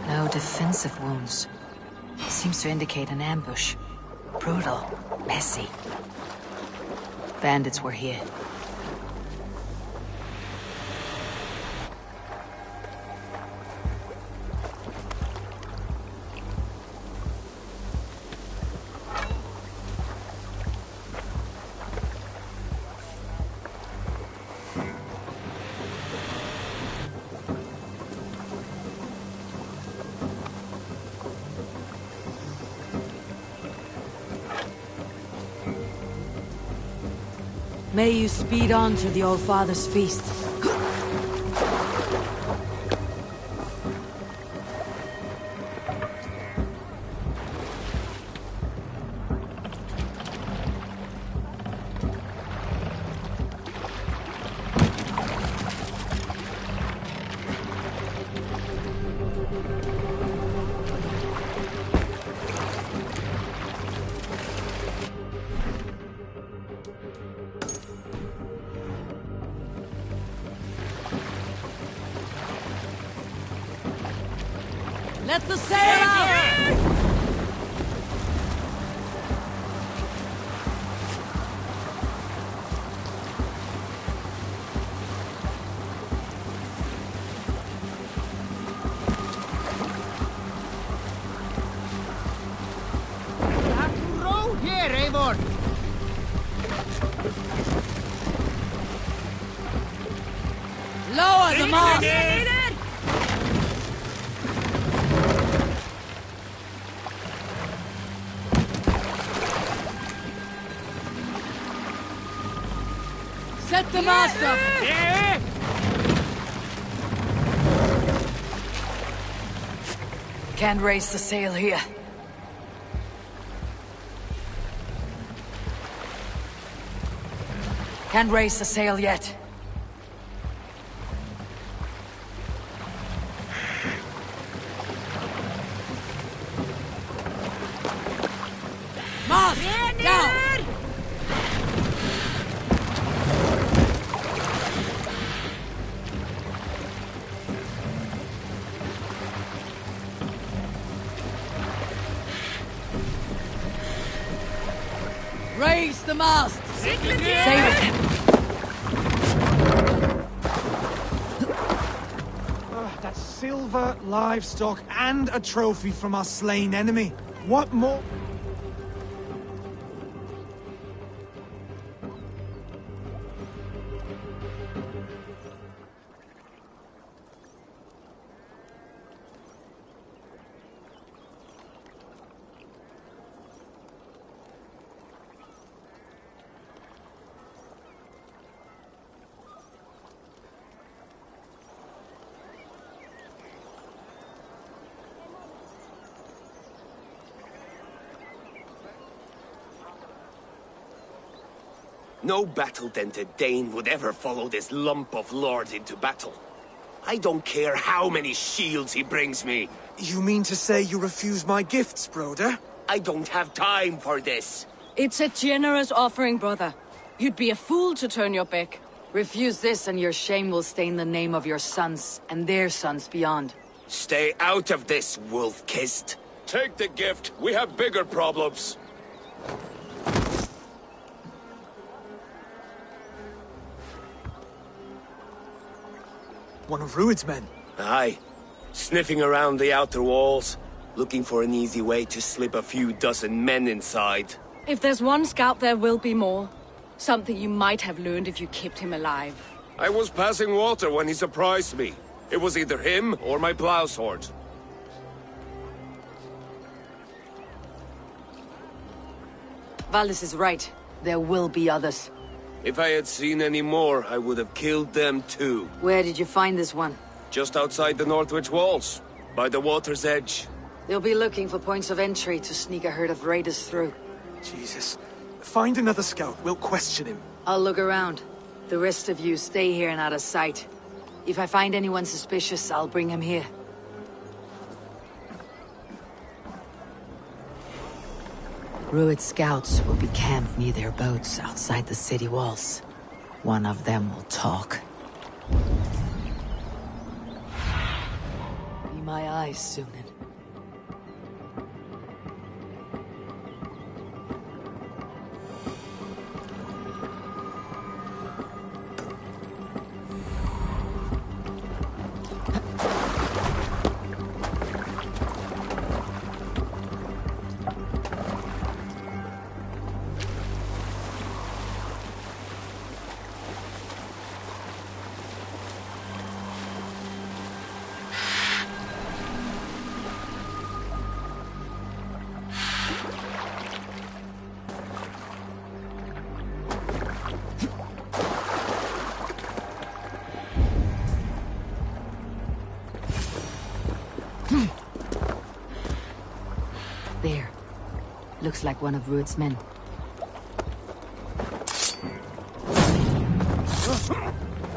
No defensive wounds. Seems to indicate an ambush. Brutal. Messy. Bandits were here. May you speed on to the Old Father's feast. Let the sail out! You have to row here, Eivor! Lower the mast! Set the mast up! Yeah. Can't raise the sail here. Can't raise the sail yet. Mast! Down! Raise the mast! Save it! That's silver, livestock, and a trophy from our slain enemy. What more? No battle-dented Dane would ever follow this lump of lord into battle. I don't care how many shields he brings me. You mean to say you refuse my gifts, broder? I don't have time for this. It's a generous offering, brother. You'd be a fool to turn your back. Refuse this and your shame will stain the name of your sons and their sons beyond. Stay out of this, wolf-kissed. Take the gift. We have bigger problems. One of Rued's men? Aye. Sniffing around the outer walls, looking for an easy way to slip a few dozen men inside. If there's one scout, there will be more. Something you might have learned if you kept him alive. I was passing water when he surprised me. It was either him or my plow sword. Valdis is right. There will be others. If I had seen any more, I would have killed them too. Where did you find this one? Just outside the Northwich walls, by the water's edge. They'll be looking for points of entry to sneak a herd of raiders through. Jesus. Find another scout, we'll question him. I'll look around. The rest of you stay here and out of sight. If I find anyone suspicious, I'll bring him here. Rued scouts will be camped near their boats outside the city walls. One of them will talk. Be my eyes, Sunan. Looks like one of Rued's men.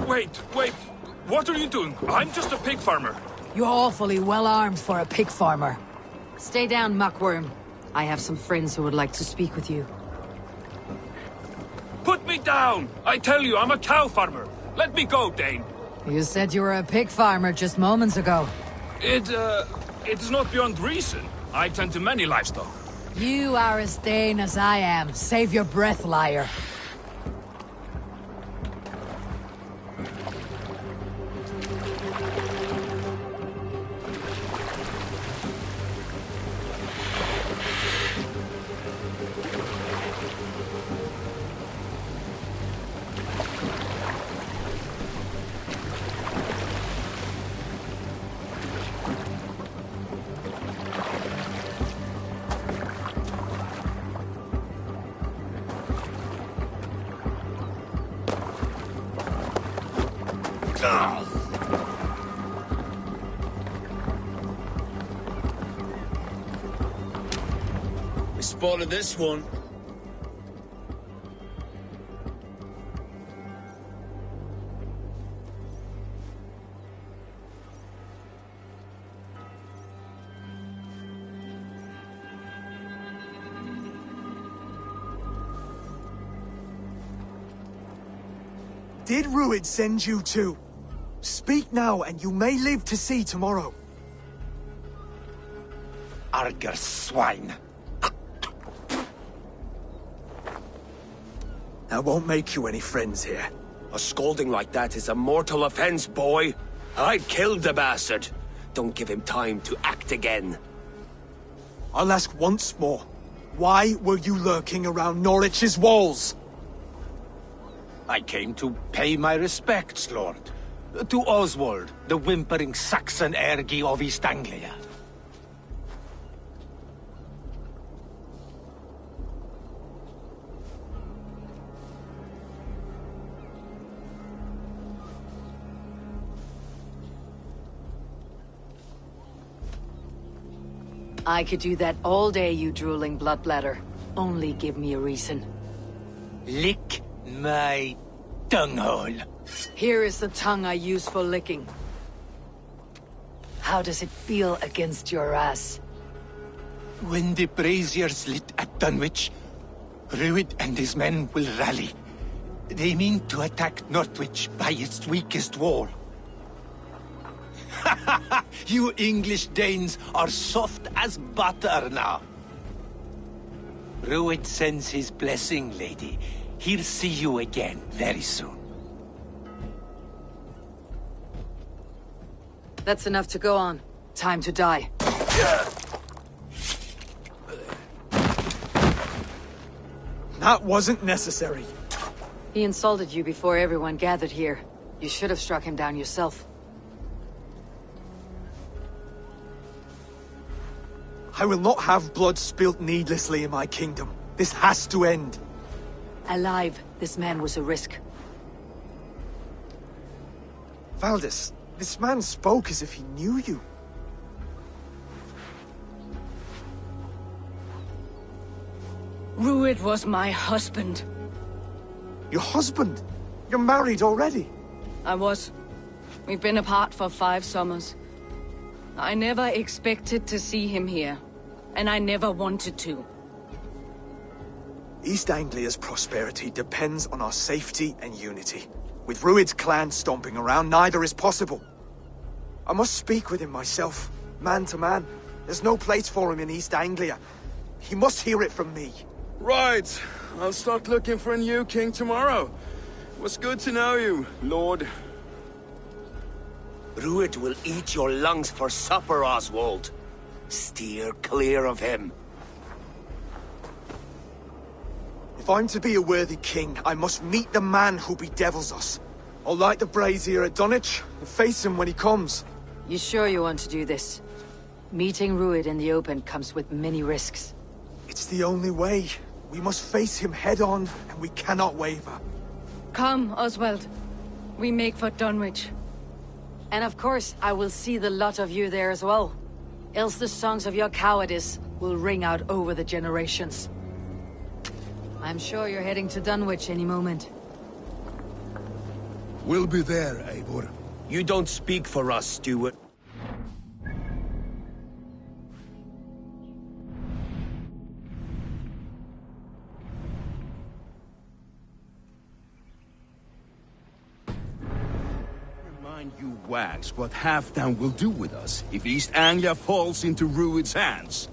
Wait! What are you doing? I'm just a pig farmer. You're awfully well armed for a pig farmer. Stay down, muckworm. I have some friends who would like to speak with you. Put me down! I tell you, I'm a cow farmer. Let me go, Dane. You said you were a pig farmer just moments ago. It's not beyond reason. I tend to many livestock. You are as Dane as I am. Save your breath, liar. We spotted this one. Did Rued send you too? Speak now, and you may live to see tomorrow. Arger swine. That won't make you any friends here. A scolding like that is a mortal offense, boy. I'd killed the bastard. Don't give him time to act again. I'll ask once more. Why were you lurking around Norwich's walls? I came to pay my respects, Lord. To Oswald, the whimpering Saxon ergi of East Anglia. I could do that all day, you drooling bloodbladder. Only give me a reason. Lick my tonguehole. Here is the tongue I use for licking. How does it feel against your ass? When the braziers lit at Dunwich, Rued and his men will rally. They mean to attack Northwich by its weakest wall. You English Danes are soft as butter now. Rued sends his blessing, lady. He'll see you again very soon. That's enough to go on. Time to die. That wasn't necessary. He insulted you before everyone gathered here. You should have struck him down yourself. I will not have blood spilt needlessly in my kingdom. This has to end. Alive, this man was a risk. Valdis, this man spoke as if he knew you. Rued was my husband. Your husband? You're married already? I was. We've been apart for 5 summers. I never expected to see him here. And I never wanted to. East Anglia's prosperity depends on our safety and unity. With Rued's clan stomping around, neither is possible. I must speak with him myself, man to man. There's no place for him in East Anglia. He must hear it from me. Right. I'll start looking for a new king tomorrow. It was good to know you, Lord. Rued will eat your lungs for supper, Oswald. Steer clear of him. If I'm to be a worthy king, I must meet the man who bedevils us. I'll light the brazier at Dunwich and face him when he comes. You sure you want to do this? Meeting Rued in the open comes with many risks. It's the only way. We must face him head-on, and we cannot waver. Come, Oswald. We make for Dunwich. And of course, I will see the lot of you there as well. else the songs of your cowardice will ring out over the generations. I'm sure you're heading to Dunwich any moment. We'll be there, Eivor. You don't speak for us, Stewart. Remind you wags what Halfdan will do with us if East Anglia falls into Rued's hands.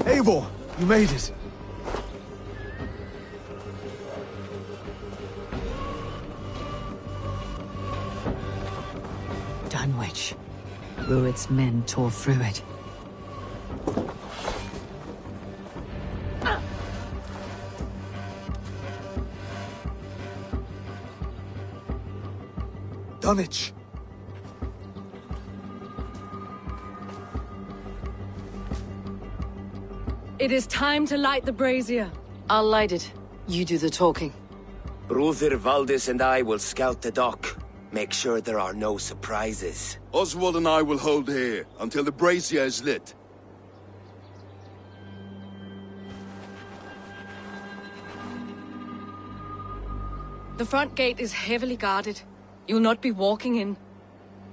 Eivor, you made it. Dunwich. Rued's men tore through it. Dunwich. It is time to light the brazier. I'll light it. You do the talking. Brother Valdis and I will scout the dock. Make sure there are no surprises. Oswald and I will hold here until the brazier is lit. The front gate is heavily guarded. You'll not be walking in.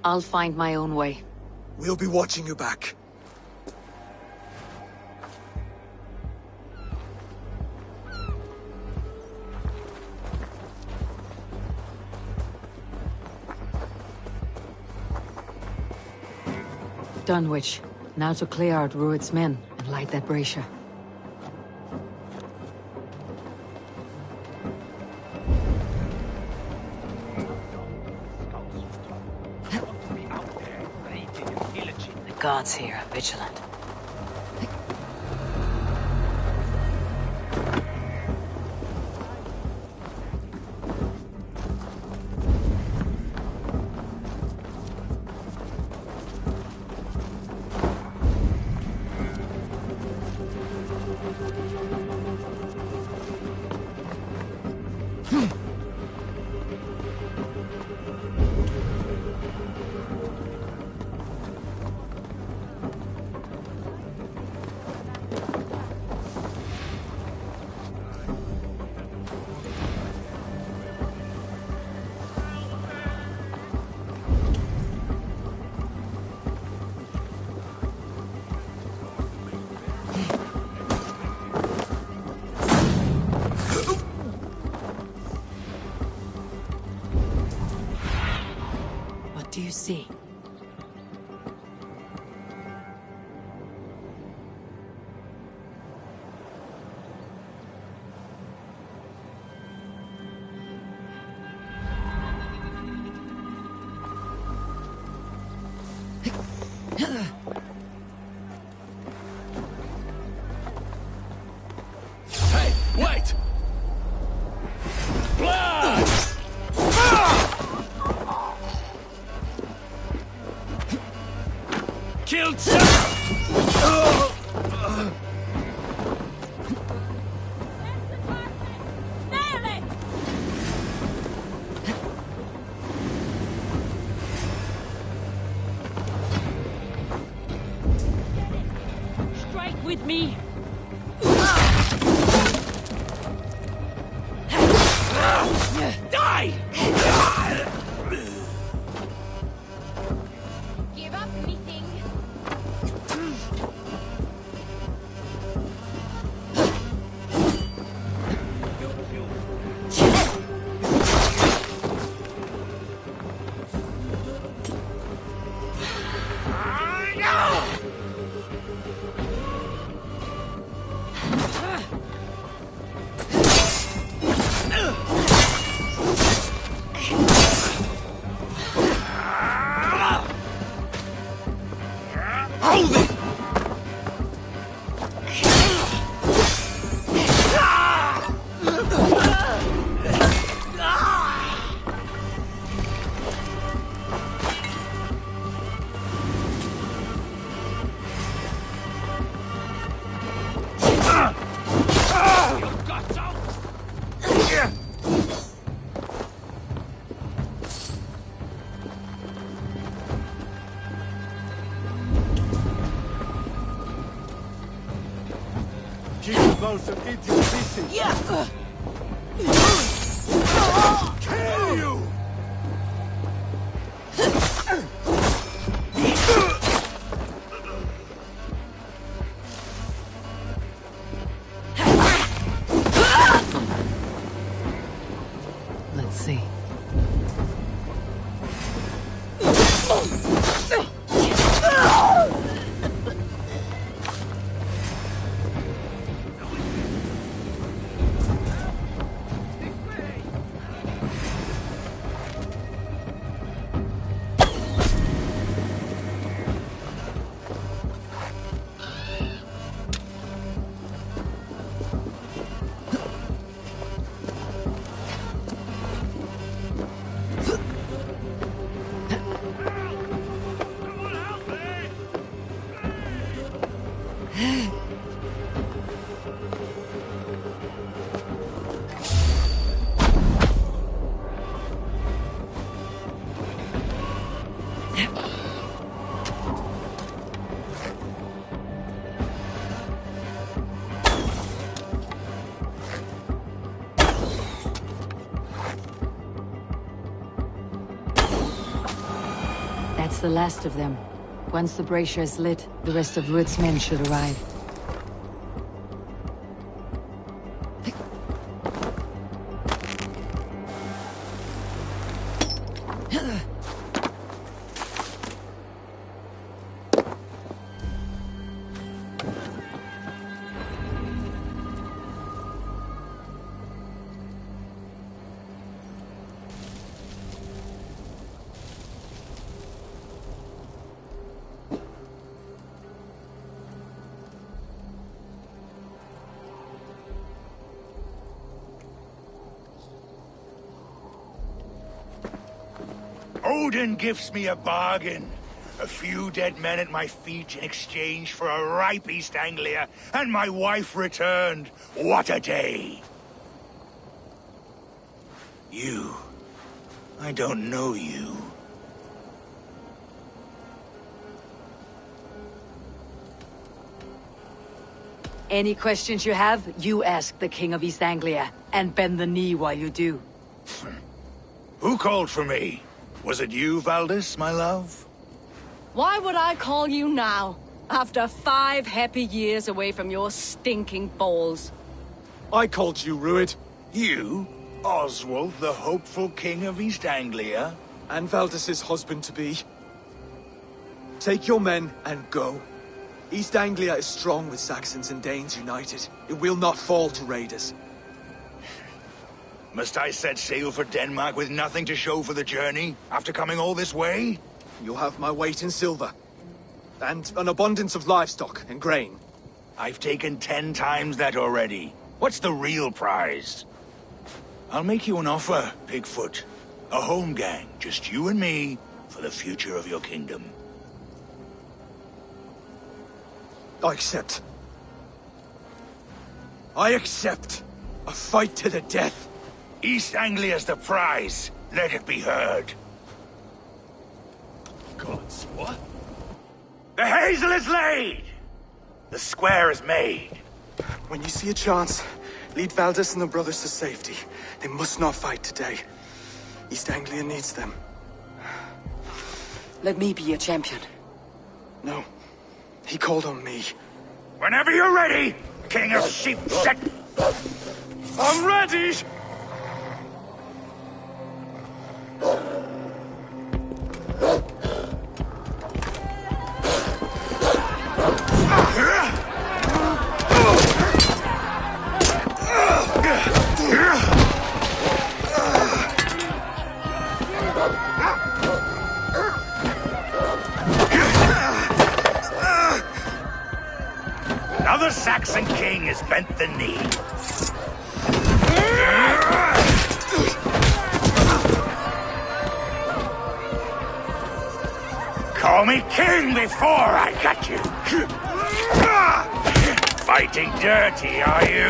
I'll find my own way. We'll be watching you back. Dunwich. Now to clear out Rued's men and light that brazier. The guards here are vigilant. do you see? Hey, wait! Blood! Killed Strike with me. Die! Give up, meeting. Hold it! Kill you! Let's see. That's the last of them. Once the brazier is lit, the rest of Rued's men should arrive. Odin gives me a bargain. A few dead men at my feet in exchange for a ripe East Anglia, and my wife returned. What a day! You. I don't know you. Any questions you have, you ask the King of East Anglia, and bend the knee while you do. Who called for me? Was it you, Valdis, my love? Why would I call you now, after 5 happy years away from your stinking balls? I called you, Rued. You? Oswald, the hopeful King of East Anglia? and Valdis's husband-to-be. Take your men and go. East Anglia is strong with Saxons and Danes united. It will not fall to raiders. Must I set sail for Denmark with nothing to show for the journey, after coming all this way? You'll have my weight in silver. And an abundance of livestock and grain. I've taken 10 times that already. What's the real prize? I'll make you an offer, Bigfoot. A home gang, just you and me, for the future of your kingdom. I accept. I accept. A fight to the death. East Anglia's the prize. Let it be heard. Gods, what? The hazel is laid! The square is made. When you see a chance, lead Valdis and the brothers to safety. They must not fight today. East Anglia needs them. Let me be your champion. No. He called on me. Whenever you're ready, King of Sheep Set. I'm ready! Another Saxon king has bent the knee. Call me king before I got you. Fighting dirty, are you?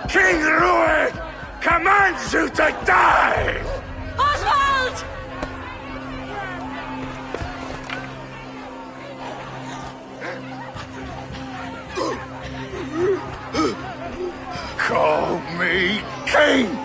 King Rued commands you to die! Oswald! Call me king!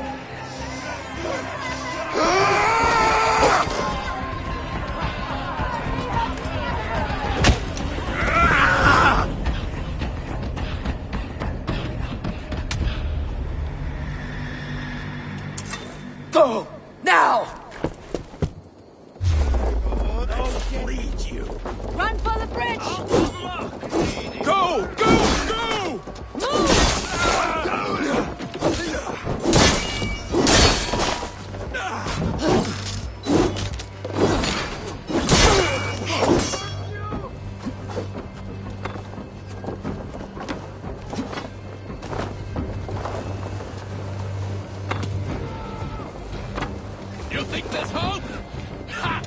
Go! Now! I'll lead you. Run for the bridge! Go! Go! Go! You think there's hope? Ha!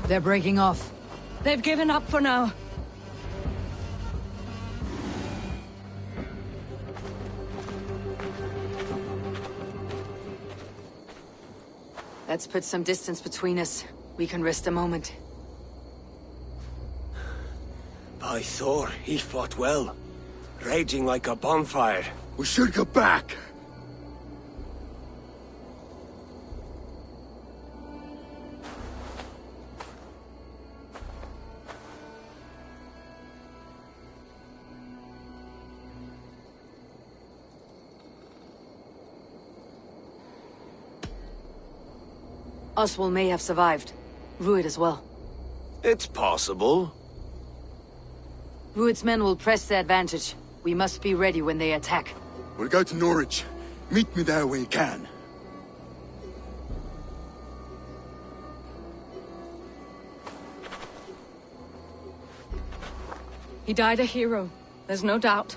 They're breaking off. They've given up for now. Let's put some distance between us. We can rest a moment. By Thor, he fought well. Raging like a bonfire. We should go back. Oswald may have survived. Rued as well. It's possible. Rued's men will press the advantage. We must be ready when they attack. We'll go to Norwich. Meet me there when you can. He died a hero, there's no doubt.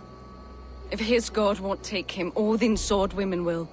If his god won't take him, Odin's sword women will.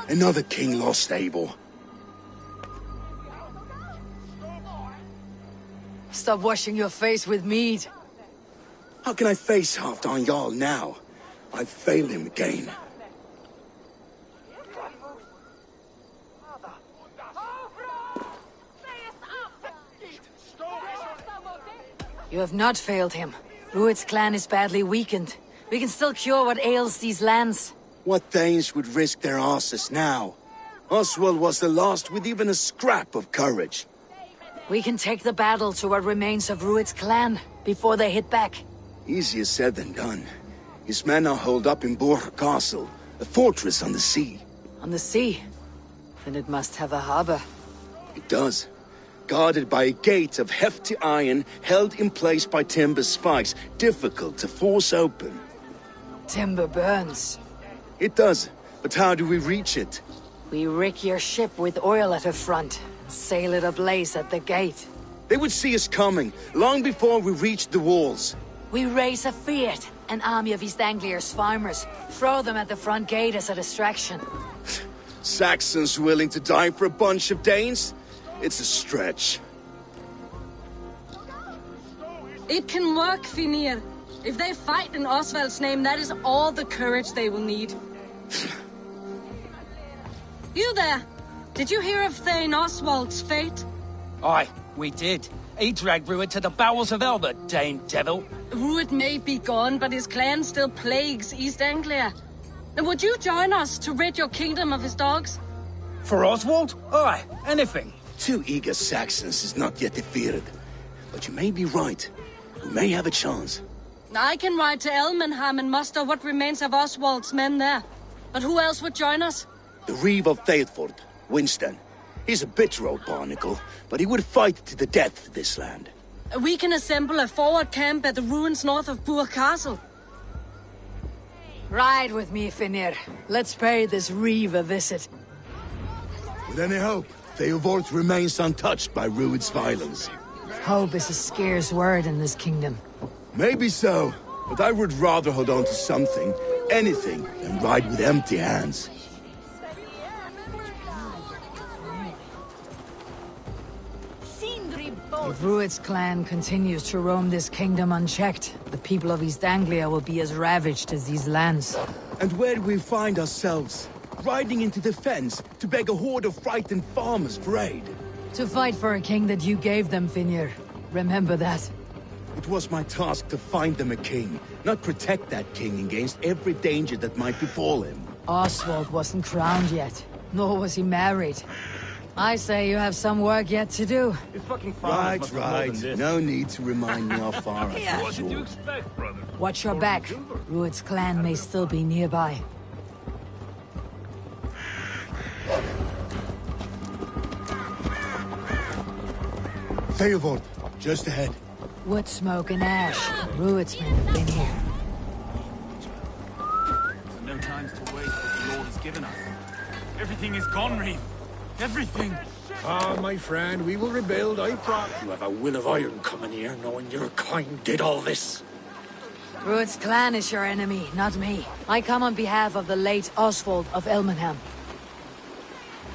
Another king lost, Eivor. Stop washing your face with mead. How can I face half Angile now? I've failed him again. You have not failed him. Rued's clan is badly weakened. We can still cure what ails these lands. What Danes would risk their asses now? Oswald was the last with even a scrap of courage. We can take the battle to what remains of Rued's clan before they hit back. Easier said than done. His men are holed up in Borg Castle, a fortress on the sea. On the sea? Then it must have a harbor. It does. Guarded by a gate of hefty iron held in place by timber spikes, difficult to force open. Timber burns. It does, but how do we reach it? We rig your ship with oil at her front, and sail it ablaze at the gate. They would see us coming, long before we reached the walls. We raise a fiat, an army of East Anglia's farmers, throw them at the front gate as a distraction. Saxons willing to die for a bunch of Danes? It's a stretch. It can work, Finir. If they fight in Oswald's name, that is all the courage they will need. You there! Did you hear of Thane Oswald's fate? Aye, we did. He dragged Rued to the bowels of Elbert, Dane devil. Rued may be gone, but his clan still plagues East Anglia. Would you join us to rid your kingdom of his dogs? For Oswald? Aye, anything. 2 eager Saxons is not yet defeated. But you may be right. We may have a chance. I can ride to Elmenham and muster what remains of Oswald's men there. But who else would join us? The Reeve of Thetford, Winston. He's a bitter old barnacle, but he would fight to the death for this land. We can assemble a forward camp at the ruins north of Burg Castle. Ride with me, Finir. Let's pay this Reeve a visit. With any hope, Eivor remains untouched by Rued's violence. Hope is a scarce word in this kingdom. Maybe so, but I would rather hold on to something, anything, than ride with empty hands. If Rued's clan continues to roam this kingdom unchecked, the people of East Anglia will be as ravaged as these lands. And where do we find ourselves? Riding into the fens to beg a horde of frightened farmers for aid. To fight for a king that you gave them, Finir. Remember that. It was my task to find them a king, not protect that king against every danger that might befall him. Oswald wasn't crowned yet, nor was he married. I say you have some work yet to do. Right. No need to remind me how far I Yeah. was short. Watch your back. Rued's clan may still be nearby. Eivor, Just ahead. Wood smoke and ash. Ruidsmen have been here. No time to waste what the Lord has given us. Everything is gone, Reeve. Everything. Ah, my friend, we will rebuild, I promise. You have a will of iron coming here, knowing your kind did all this. Rued's clan is your enemy, not me. I come on behalf of the late Oswald of Elmenham.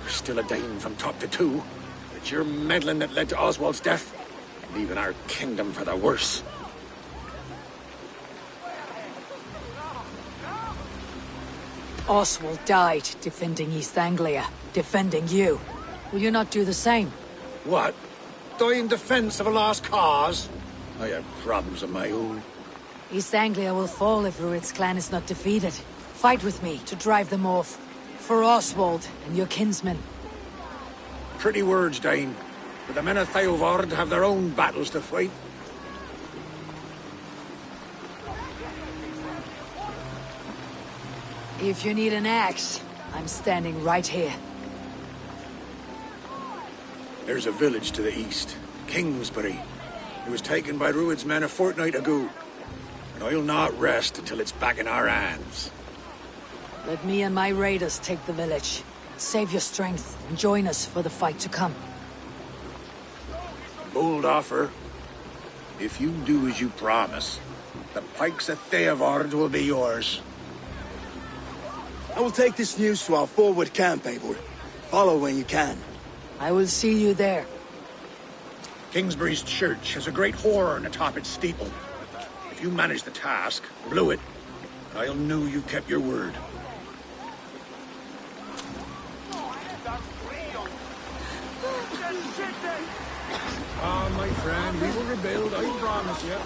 You're still a Dane from top to two. It's your meddling that led to Oswald's death, leaving our kingdom for the worse. Oswald died defending East Anglia, defending you. Will you not do the same? What? Die in defense of a lost cause? I have problems of my own. East Anglia will fall if Rued's clan is not defeated. Fight with me to drive them off. For Oswald and your kinsmen. Pretty words, Dane. But the men of Eivor have their own battles to fight. If you need an axe, I'm standing right here. There's a village to the east, Kingsbury. It was taken by Rued's men a fortnight ago. And I'll not rest until it's back in our hands. Let me and my raiders take the village. Save your strength and join us for the fight to come. A bold offer. If you do as you promise, the pikes of Eivor will be yours. I will take this news to our forward camp, Eivor. Follow when you can. I will see you there. Kingsbury's church has a great horn atop its steeple. If you manage the task, blew it, I'll know you kept your word. Ah, my friend, we will rebuild, I promise you.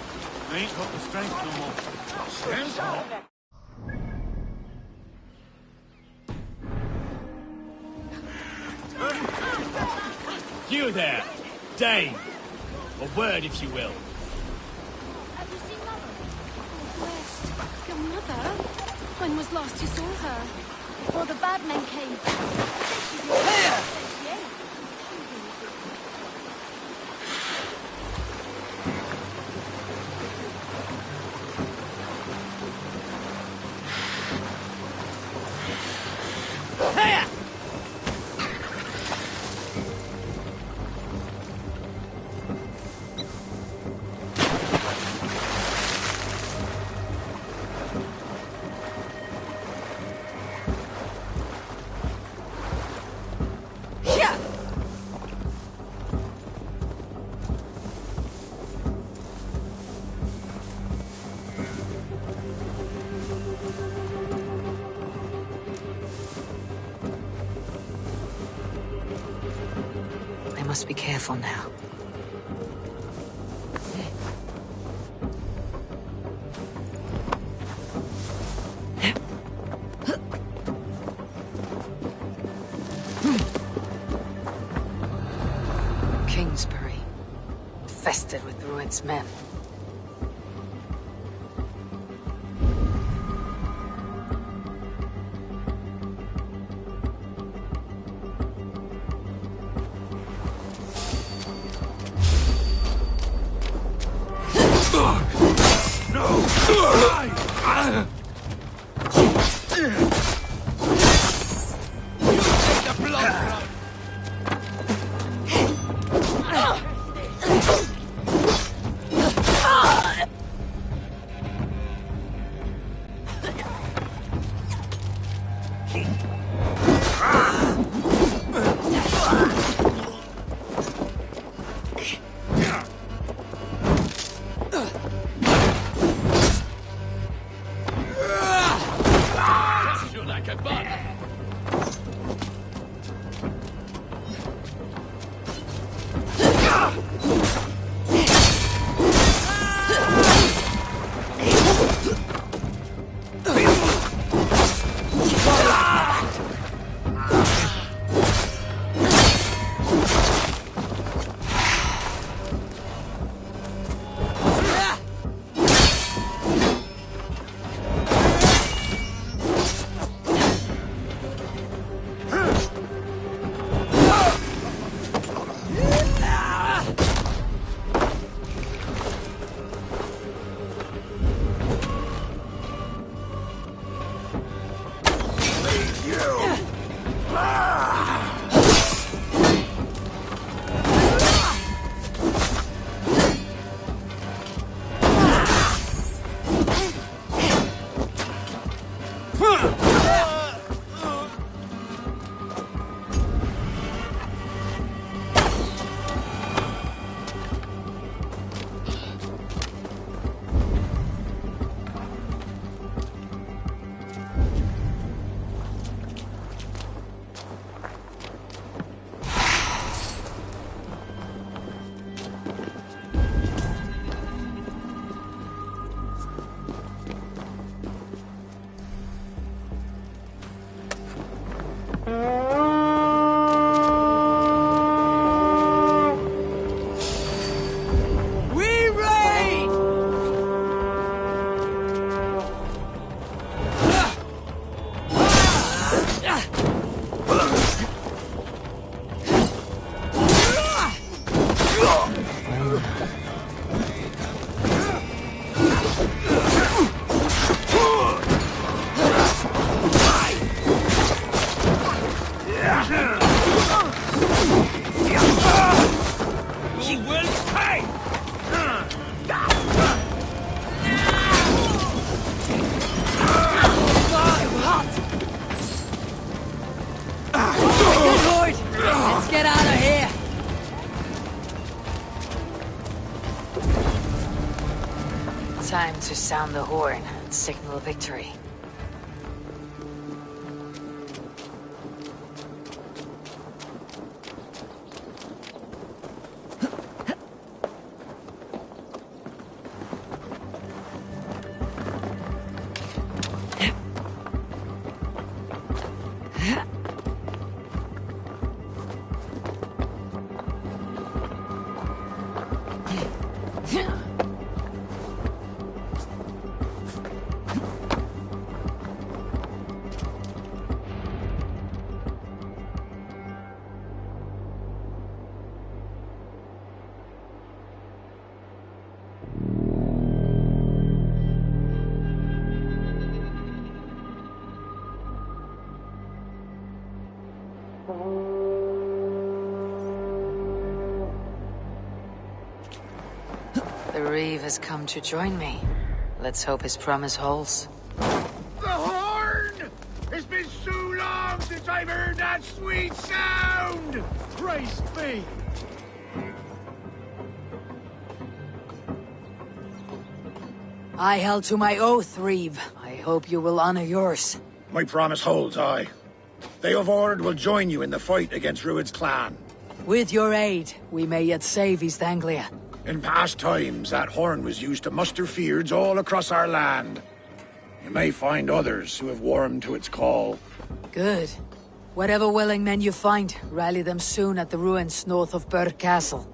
I ain't got the strength no more. Strength? You there, Dane. A word, if you will. Have you seen Mother? West. Your mother? When was last you saw her? Before the bad men came. Here! Must be careful now. Kingsbury, infested with Rued's men. Time to sound the horn and signal victory. The Reeve has come to join me. Let's hope his promise holds. The horn! It's been so long since I've heard that sweet sound! Praise be! I held to my oath, Reeve. I hope you will honor yours. My promise holds, aye. Eivor will join you in the fight against Rued's clan. With your aid, we may yet save East Anglia. In past times, that horn was used to muster fyrds all across our land. You may find others who have warmed to its call. Good. Whatever willing men you find, rally them soon at the ruins north of Burr Castle.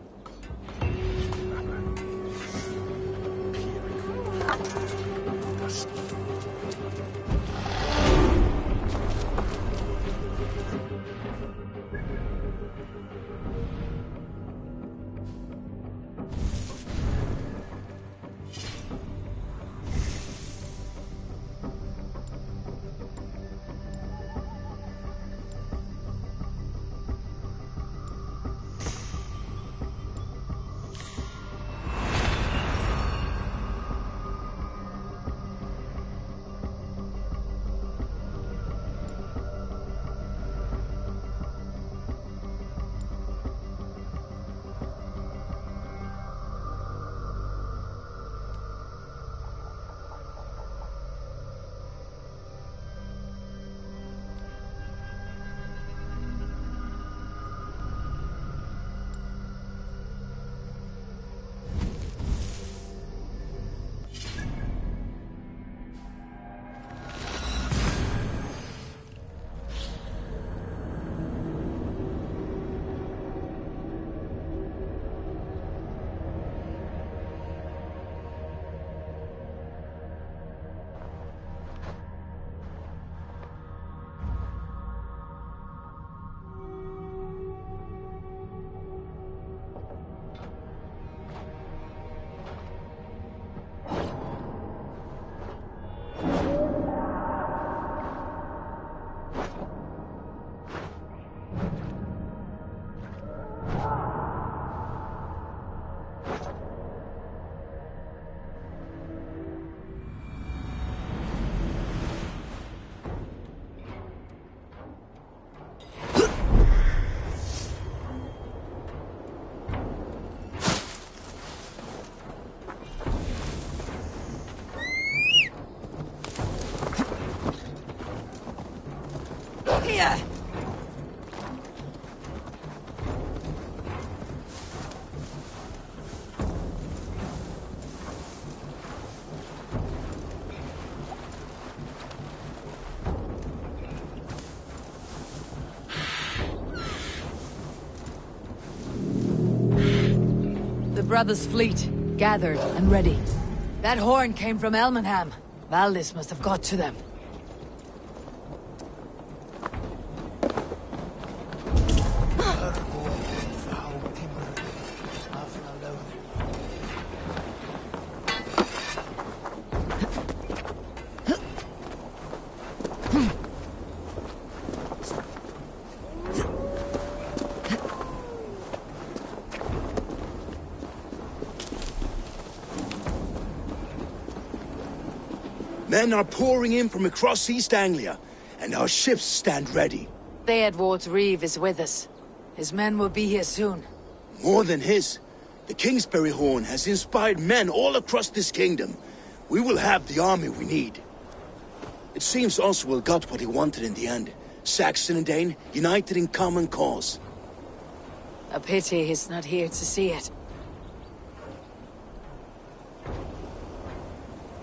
Brothers' fleet, gathered and ready. That horn came from Elmenham. Valdis must have got to them. Men are pouring in from across East Anglia, and our ships stand ready. Theodward's Reeve is with us. His men will be here soon. More than his. The Kingsbury horn has inspired men all across this kingdom. we will have the army we need. It seems Oswald got what he wanted in the end. Saxon and Dane, united in common cause. A pity he's not here to see it.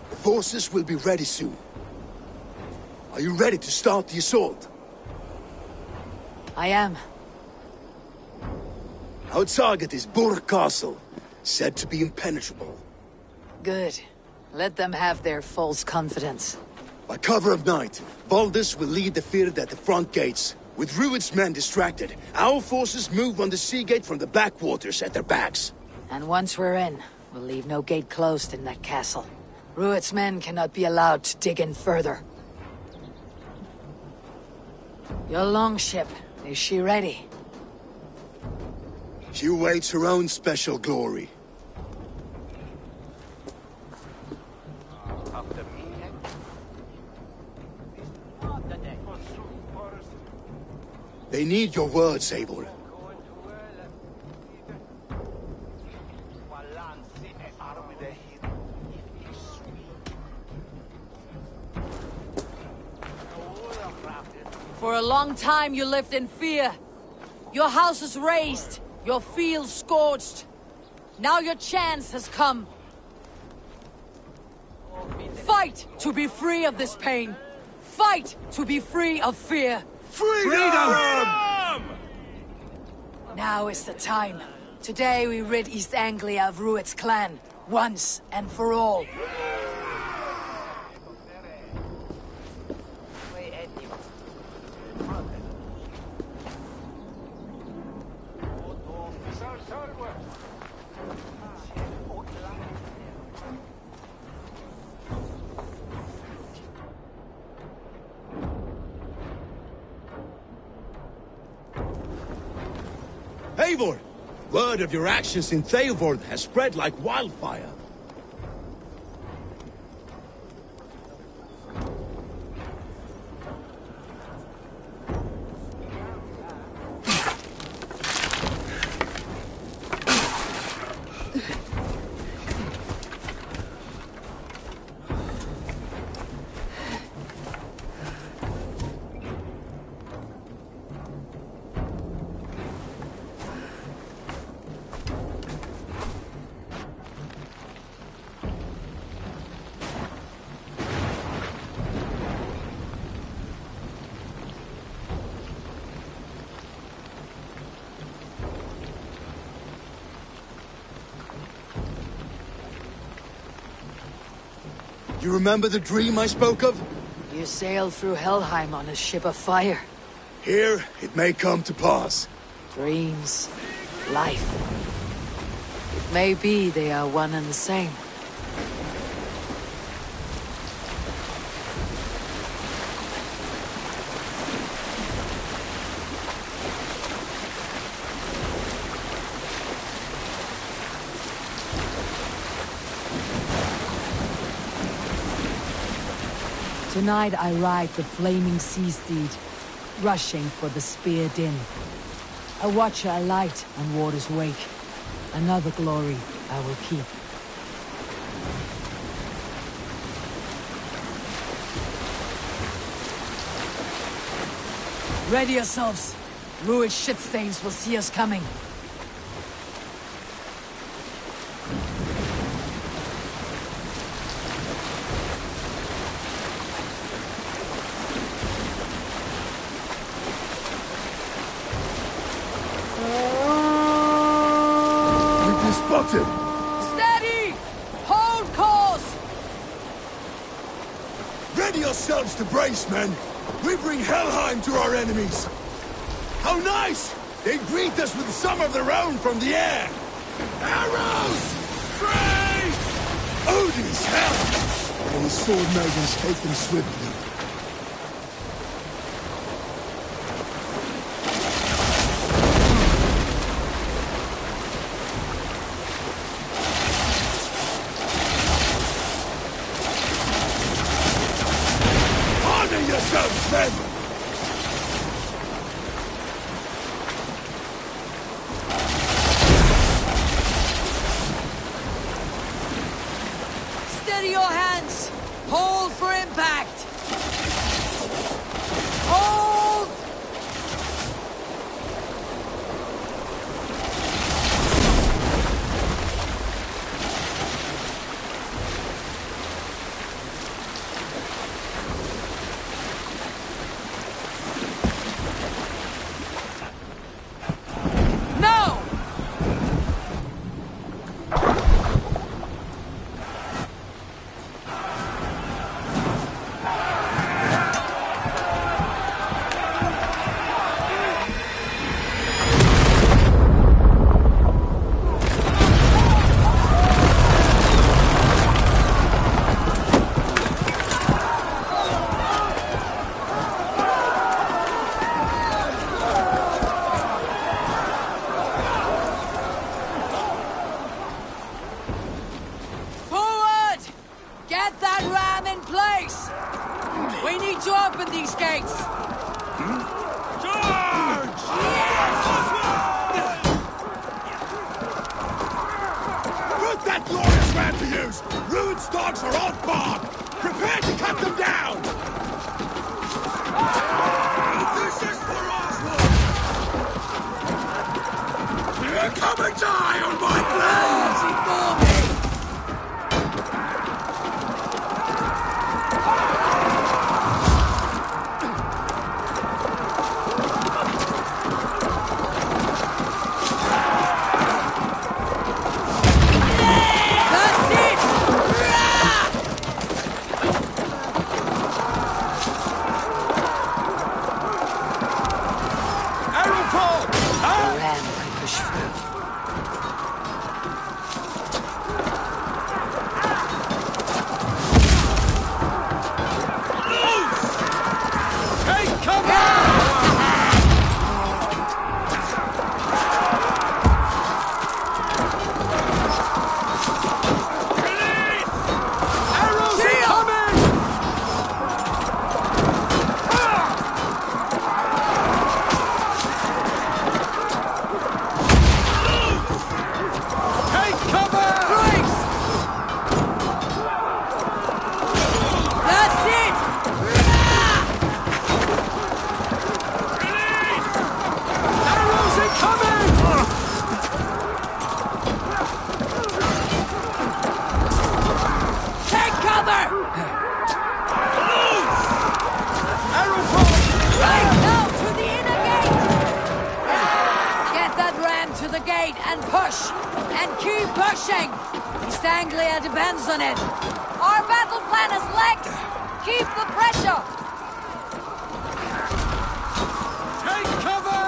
The forces will be ready soon. Are you ready to start the assault? I am. Our target is Burg Castle, said to be impenetrable. Good. Let them have their false confidence. By cover of night, Baldus will lead the field at the front gates. With Rued's men distracted, our forces move on the sea gate from the backwaters at their backs. And once we're in, we'll leave no gate closed in that castle. Rued's men cannot be allowed to dig in further. Your longship, is she ready? She awaits her own special glory. They need your words, Eivor. For a long time you lived in fear. Your house is razed, your fields scorched. Now your chance has come. Fight to be free of this pain. Fight to be free of fear. Freedom! Now is the time. Today we rid East Anglia of Rued's clan, once and for all. Eivor! Word of your actions in Eivor has spread like wildfire. You remember the dream I spoke of? You sailed through Helheim on a ship of fire. Here, it may come to pass. Dreams, life. It may be they are one and the same. Tonight I ride the flaming sea steed, rushing for the spear din. A watcher alight on water's wake. Another glory I will keep. Ready yourselves. Rued shitstains will see us coming. Steady! Hold course! Ready yourselves to brace, men! We bring Helheim to our enemies! How nice! They greet us with some of their own from the air! Arrows! Praise! Odin's help! All the sword maidens take them swiftly. Steady your hand! Hold for impact! Hold! No! Forward! Get that ram in place! We need to open these gates! Charge! Put that glorious ram to use! Ruin's dogs are on guard! Prepare to cut them down! This is for Oswald! Come and die on my blades! Before me! That's it! Arrow fall! The ram could push through. Take cover! Arrows incoming! Take cover! Christ! That's it! Arrows incoming! Take cover! Arrow fall! Right now to the inner gate! Get that ram to the gate and push! And keep pushing! East Anglia depends on it! Our battle plan is legs! Keep the pressure! Take cover!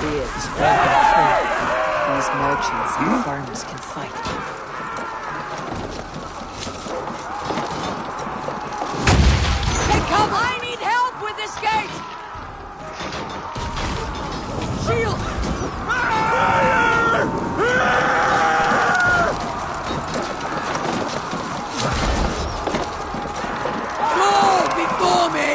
Beards broken through. These merchants and farmers can fight. Hey, come! I need help with this gate! Shield! Go before me!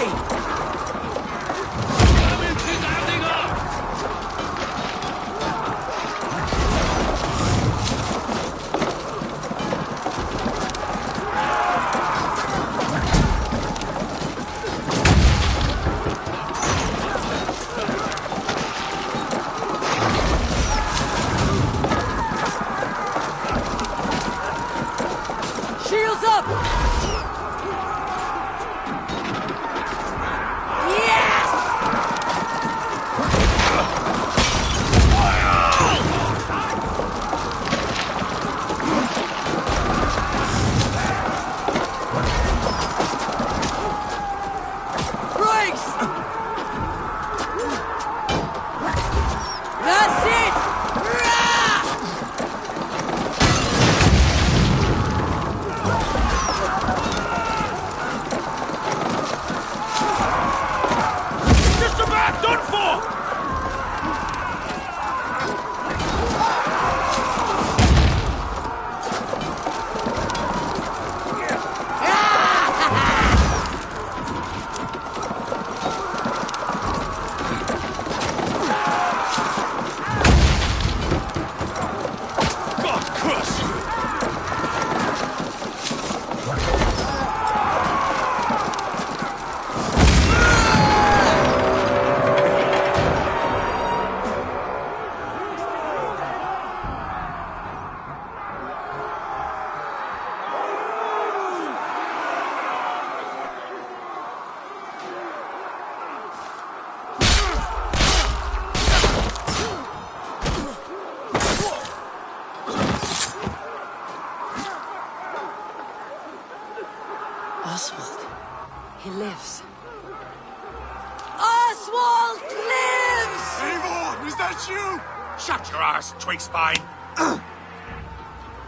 Shut your arse, twig spine!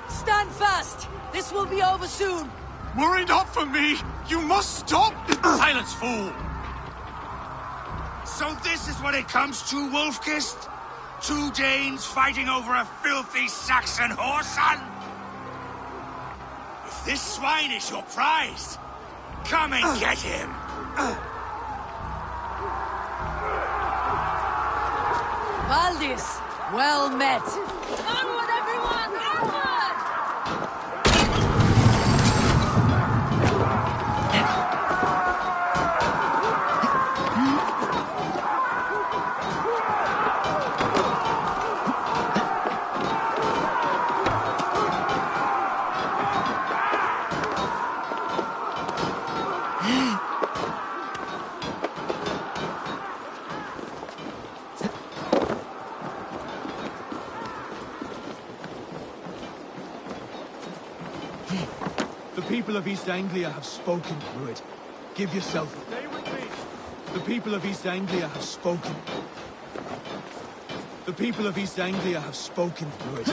Stand fast! This will be over soon! Worry not for me! You must stop! Silence, fool! So this is what it comes to, Wolfkist? 2 Danes fighting over a filthy Saxon whoreson? If this swine is your prize, come and get him! Valdis, well met. Onward, everyone! Onward! The people of East Anglia have spoken, Rued. Give yourself... Stay with me! The people of East Anglia have spoken. The people of East Anglia have spoken, Rued.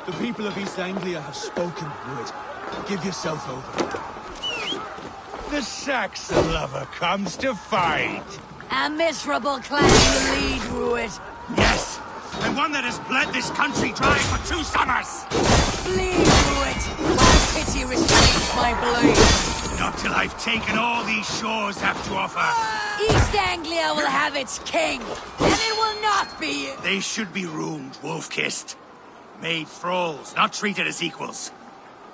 The people of East Anglia have spoken, Rued. Give yourself over. The Saxon lover comes to fight. A miserable clan you lead, Rued. Yes, and one that has bled this country dry for 2 summers. Bleed, Rued, while pity restrains my blade. Not till I've taken all these shores have to offer. East Anglia will have its king, and it will not be you. They should be roomed, Wolf-kissed. Made thralls, not treated as equals.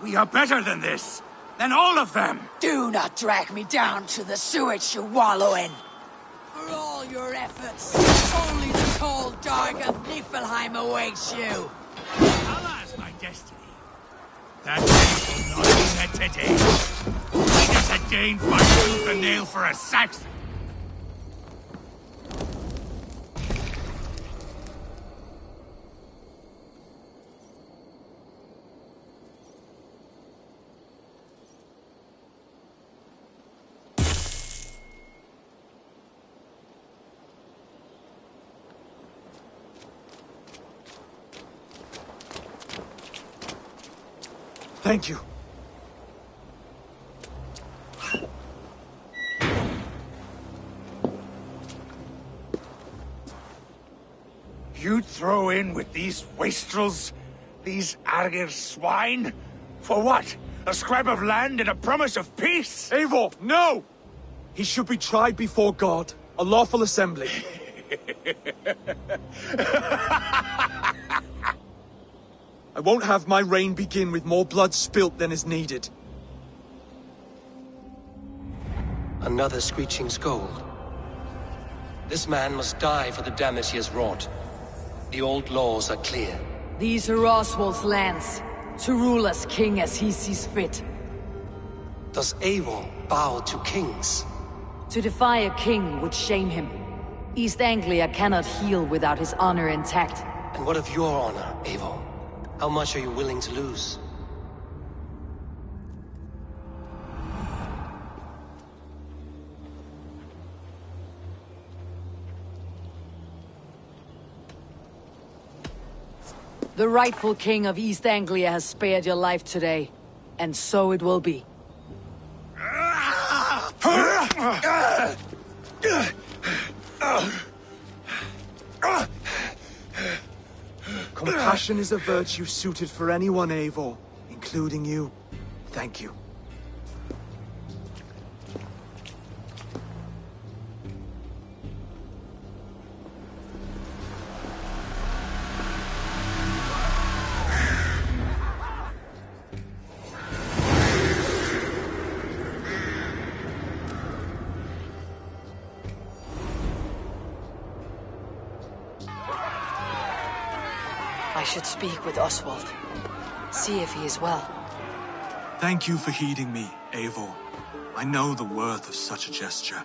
We are better than this. Than all of them. Do not drag me down to the sewage you wallow in. For all your efforts, only the cold dark of Niflheim awaits you. Alas, my destiny. That day will not be met today. Why does a Dane fight tooth and nail for a Saxon? Thank you. You throw in with these wastrels? These Argir swine? For what? A scrap of land and a promise of peace? Eivor, no! He should be tried before God, a lawful assembly. I won't have my reign begin with more blood spilt than is needed. Another screeching scold. This man must die for the damage he has wrought. The old laws are clear. These are Oswald's lands, to rule as king as he sees fit. Does Eivor bow to kings? To defy a king would shame him. East Anglia cannot heal without his honor intact. And what of your honor, Eivor? How much are you willing to lose? The rightful king of East Anglia has spared your life today, and so it will be. Compassion is a virtue suited for anyone, Eivor, including you. Thank you. I should speak with Oswald. See if he is well. Thank you for heeding me, Eivor. I know the worth of such a gesture.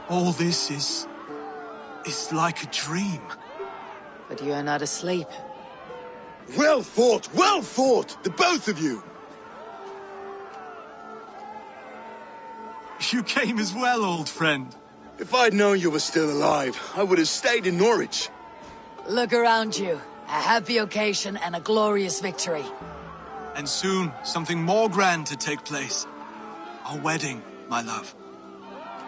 All this is like a dream. But you are not asleep. Well fought, the both of you! You came as well, old friend. If I'd known you were still alive, I would have stayed in Norwich. Look around you. A happy occasion and a glorious victory. And soon, something more grand to take place. Our wedding, my love.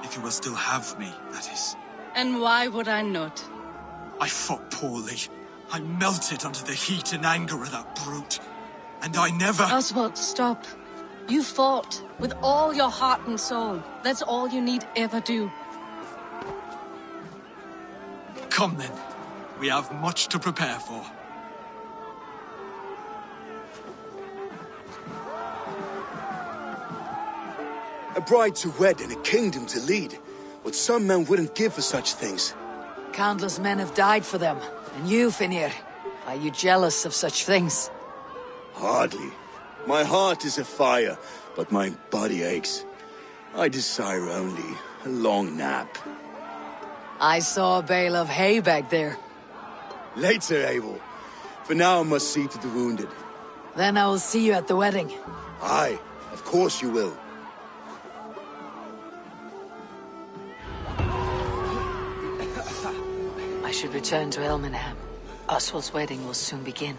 If you will still have me, that is. And why would I not? I fought poorly. I melted under the heat and anger of that brute. And I never... Oswald, stop. You fought with all your heart and soul. That's all you need ever do. Come then. We have much to prepare for. A bride to wed and a kingdom to lead. What some men wouldn't give for such things. Countless men have died for them. And you, Finir, are you jealous of such things? Hardly. My heart is afire, but my body aches. I desire only a long nap. I saw a bale of hay back there. Later, Eivor. For now, I must see to the wounded. Then I will see you at the wedding. Aye, of course you will. I should return to Elmenham. Oswald's wedding will soon begin.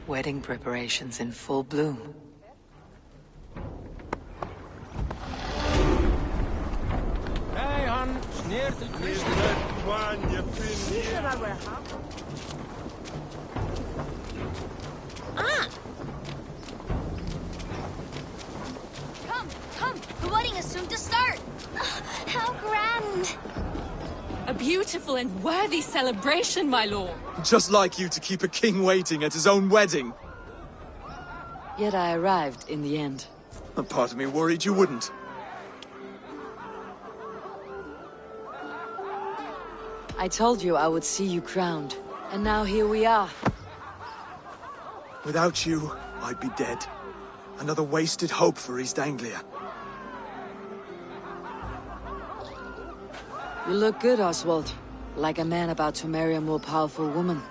Wedding preparations in full bloom. Hey, hon. Near the Come. The wedding is soon to start. How grand. A beautiful and worthy celebration, my lord. Just like you to keep a king waiting at his own wedding. Yet I arrived in the end. A part of me worried you wouldn't. I told you I would see you crowned, and now here we are. Without you, I'd be dead. Another wasted hope for East Anglia. You look good, Oswald. Like a man about to marry a more powerful woman.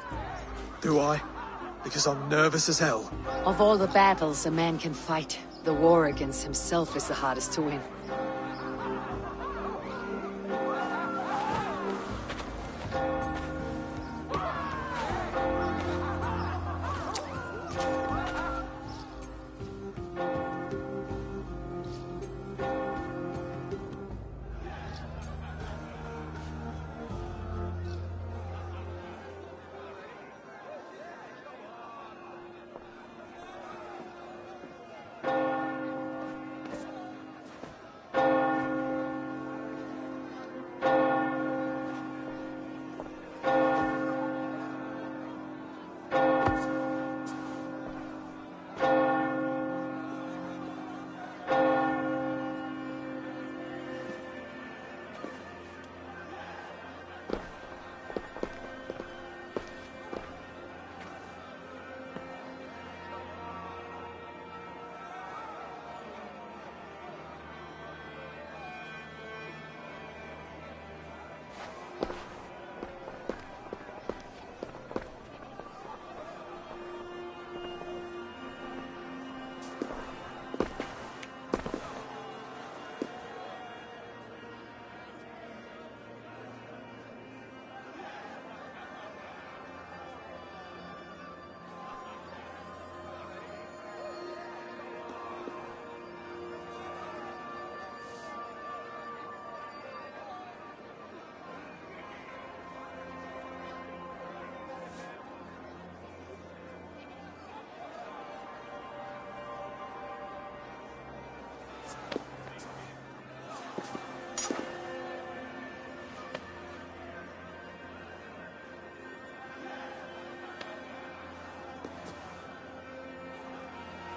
Do I? Because I'm nervous as hell. Of all the battles a man can fight, the war against himself is the hardest to win.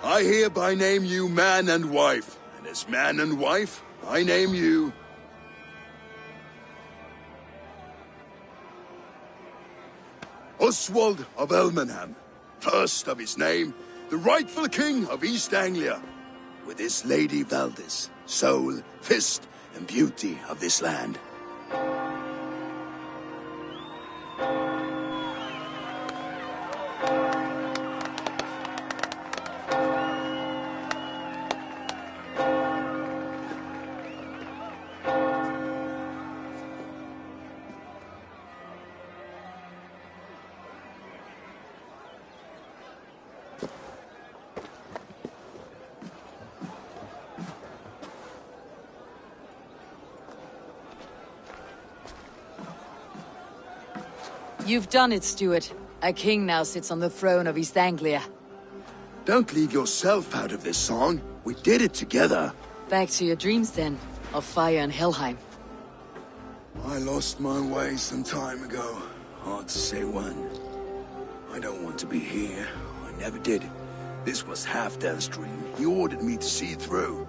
I hereby name you man and wife, and as man and wife, I name you... Oswald of Elmenham, first of his name, the rightful king of East Anglia, with his lady Valdis, soul, fist, and beauty of this land. You've done it, Stuart. A king now sits on the throne of East Anglia. Don't leave yourself out of this song. We did it together. Back to your dreams, then, of fire and Helheim. I lost my way some time ago. Hard to say when. I don't want to be here. I never did. This was Halfdan's dream. He ordered me to see it through.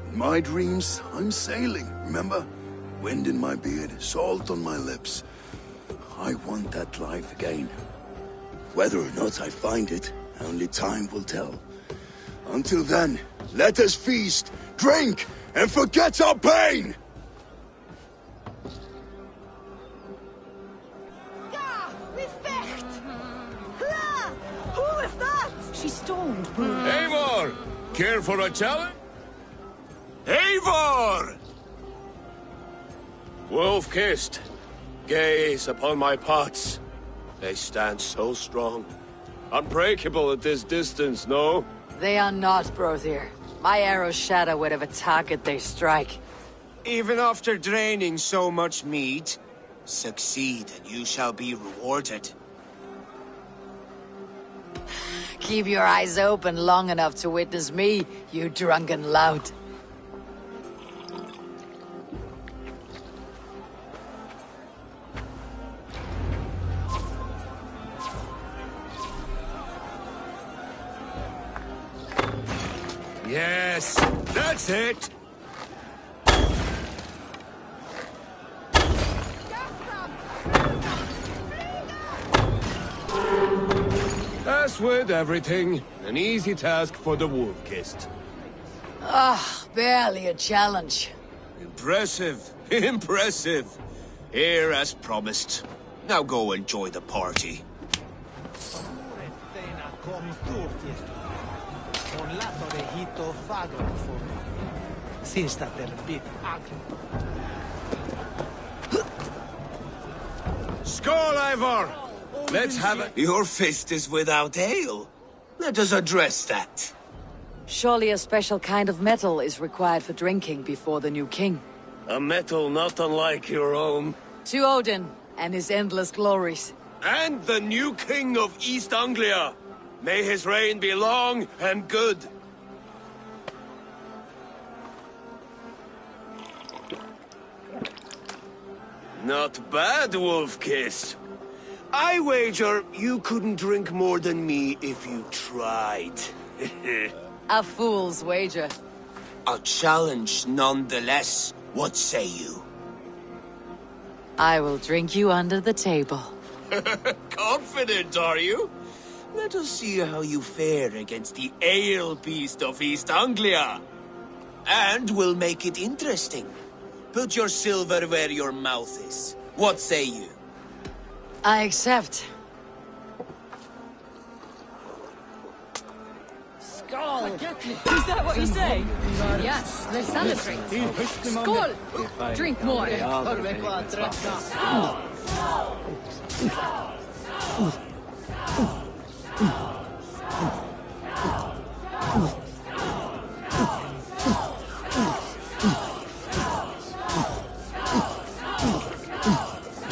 In my dreams, I'm sailing, remember? Wind in my beard, salt on my lips. I want that life again. Whether or not I find it, only time will tell. Until then, let us feast, drink, and forget our pain! Who is that? She stormed. Eivor! Care for a challenge? Eivor! Wolf-kissed. Gaze upon my pots. They stand so strong. Unbreakable at this distance, no? They are not, Brother. My arrows shatter whatever target they strike. Even after draining so much meat, succeed and you shall be rewarded. Keep your eyes open long enough to witness me, you drunken lout. Yes, that's it! As with everything, an easy task for the wolf-kissed. Ah, barely a challenge. Impressive, impressive. Here as promised. Now go enjoy the party. Skål, Eivor! Let's have it. Your fist is without ale. Let us address that. Surely a special kind of metal is required for drinking before the new king. A metal not unlike your own. To Odin and his endless glories. And the new king of East Anglia. May his reign be long and good. Not bad, Wolf-Kiss. I wager you couldn't drink more than me if you tried. A fool's wager. A challenge nonetheless. What say you? I will drink you under the table. Confident, are you? Let us see how you fare against the ale beast of East Anglia. And we'll make it interesting. Put your silver where your mouth is. What say you? I accept. Skål! Is that what you say? Yes, let's celebrate. Skål! Drink more.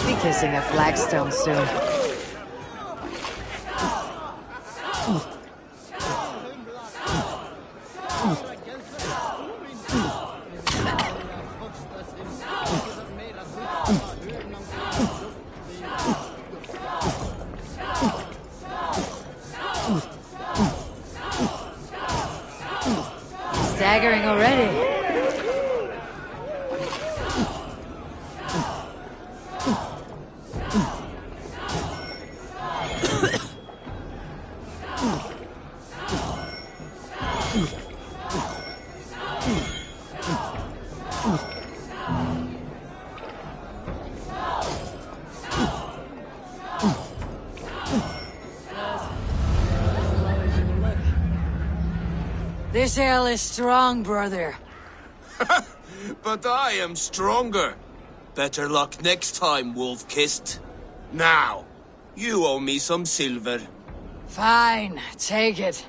Be kissing a flagstone soon. staggering already. This ale is strong, brother. But I am stronger. Better luck next time, wolf-kissed. Now, you owe me some silver. Fine, take it.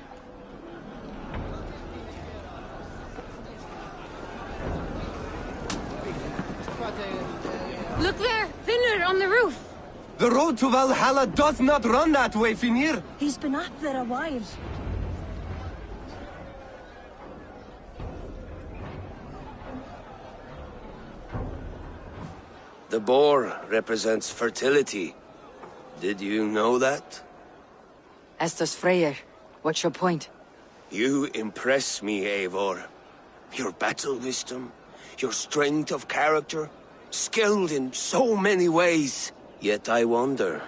Look there! Finner on the roof! The road to Valhalla does not run that way, Finir. He's been up there a while. The boar represents fertility. Did you know that? As does Freyr. What's your point? You impress me, Eivor. Your battle wisdom, your strength of character, skilled in so many ways. Yet I wonder,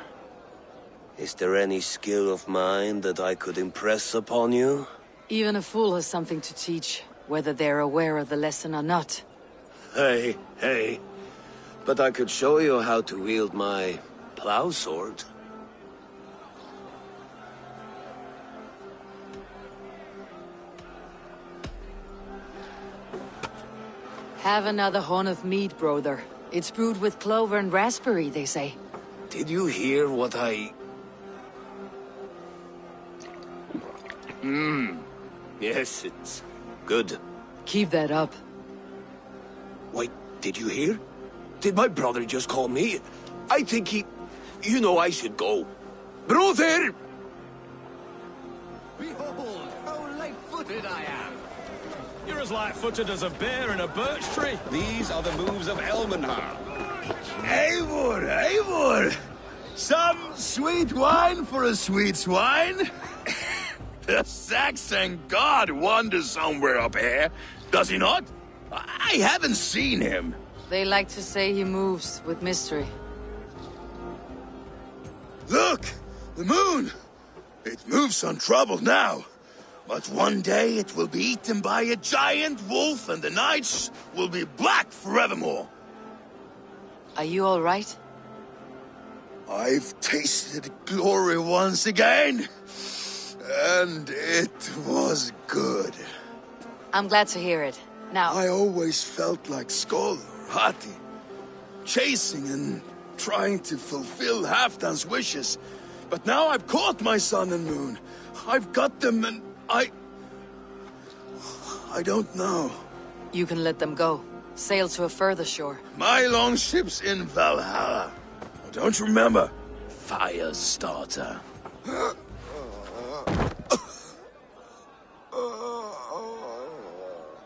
is there any skill of mine that I could impress upon you? Even a fool has something to teach, whether they're aware of the lesson or not. Hey. But I could show you how to wield my plow sword. Have another horn of mead, brother. It's brewed with clover and raspberry, they say. Did you hear what I... Yes, it's good. Keep that up. Wait, did you hear? Did my brother just call me? I think he... You know I should go. Brother! Behold, how light-footed I am. You're as light-footed as a bear in a birch tree. These are the moves of Elmenhar. Eivor! Some sweet wine for a sweet swine? The Saxon god wanders somewhere up here, does he not? I haven't seen him. They like to say he moves with mystery. Look! The moon! It moves untroubled now. But one day it will be eaten by a giant wolf and the nights will be black forevermore. Are you all right? I've tasted glory once again. And it was good. I'm glad to hear it. Now... I always felt like Skoll or Hati. Chasing and trying to fulfill Halfdan's wishes. But now I've caught my sun and moon. I've got them and I don't know. You can let them go. Sail to a further shore. My longship's in Valhalla. Don't you remember? Firestarter.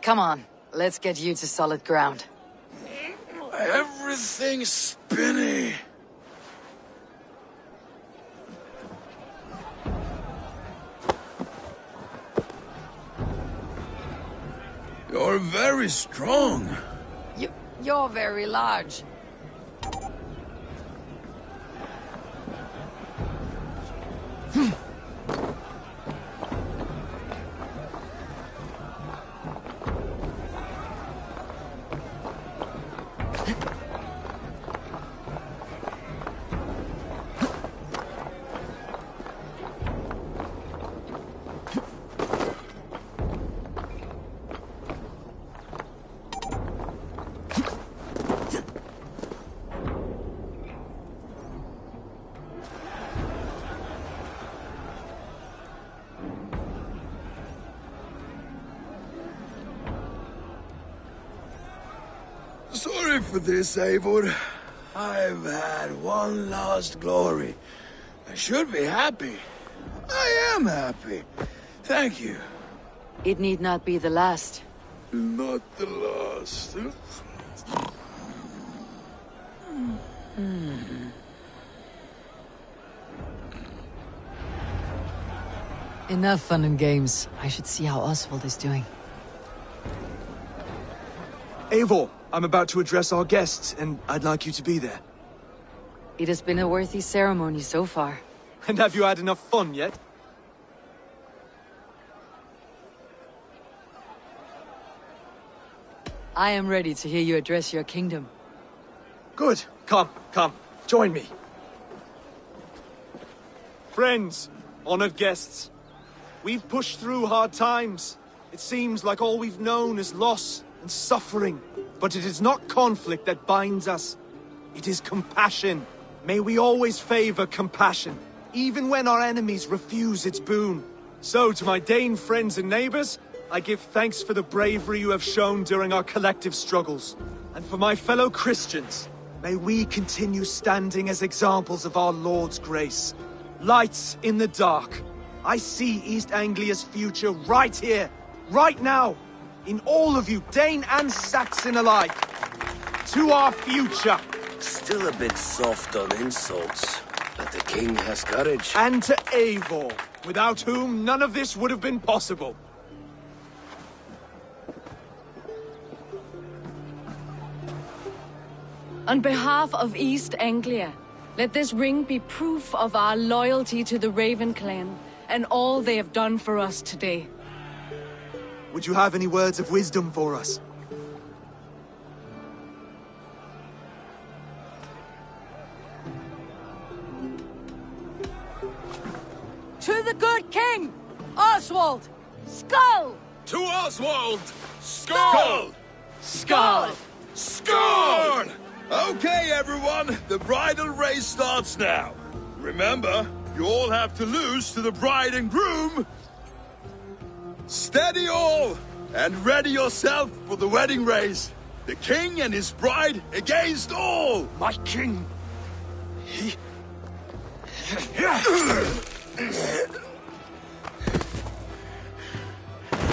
Come on, let's get you to solid ground. Everything's spinny. You're very strong. You're very large. Sorry for this, Eivor. I've had one last glory. I should be happy. I am happy. Thank you. It need not be the last. Not the last. Enough fun and games. I should see how Oswald is doing. Eivor, I'm about to address our guests, and I'd like you to be there. It has been a worthy ceremony so far. And have you had enough fun yet? I am ready to hear you address your kingdom. Good. Come, join me. Friends, honored guests, we've pushed through hard times. It seems like all we've known is loss and suffering. But it is not conflict that binds us. It is compassion. May we always favor compassion, even when our enemies refuse its boon. So, to my Dane friends and neighbors, I give thanks for the bravery you have shown during our collective struggles. And for my fellow Christians, may we continue standing as examples of our Lord's grace. Lights in the dark. I see East Anglia's future right here, right now, in all of you, Dane and Saxon alike. To our future. Still a bit soft on insults, but the king has courage. And to Eivor, without whom none of this would have been possible. On behalf of East Anglia, let this ring be proof of our loyalty to the Raven clan and all they have done for us today. Would you have any words of wisdom for us? To the good king, Oswald! Skull! To Oswald! Skull! Skull! Skull! Okay, everyone, the bridal race starts now. Remember, you all have to lose to the bride and groom. Steady all, and ready yourself for the wedding race. The king and his bride against all. My king, he...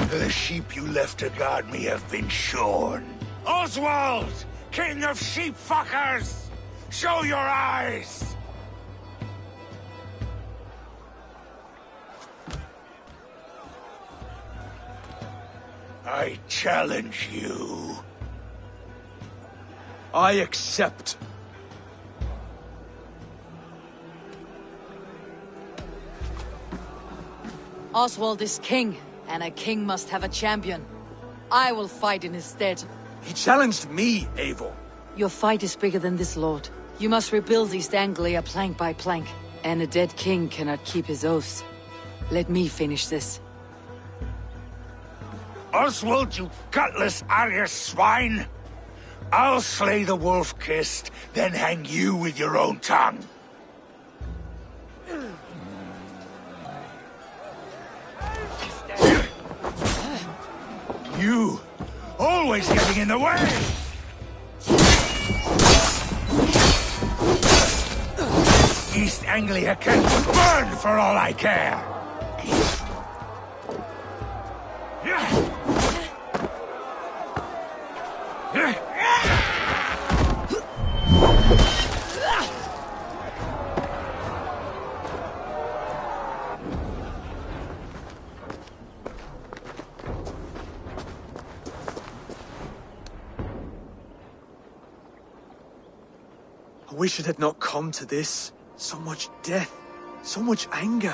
The sheep you left to guard me have been shorn. Oswald! King of sheep fuckers! Show your eyes! I challenge you. I accept. Oswald is king, and a king must have a champion. I will fight in his stead. He challenged me, Eivor. Your fight is bigger than this, Lord. You must rebuild East Anglia plank by plank, and a dead king cannot keep his oaths. Let me finish this. Oswald, you gutless Arya swine! I'll slay the wolf-kissed, then hang you with your own tongue. You, always getting in the way! East Anglia can burn for all I care! I wish it had not come to this. So much death, so much anger.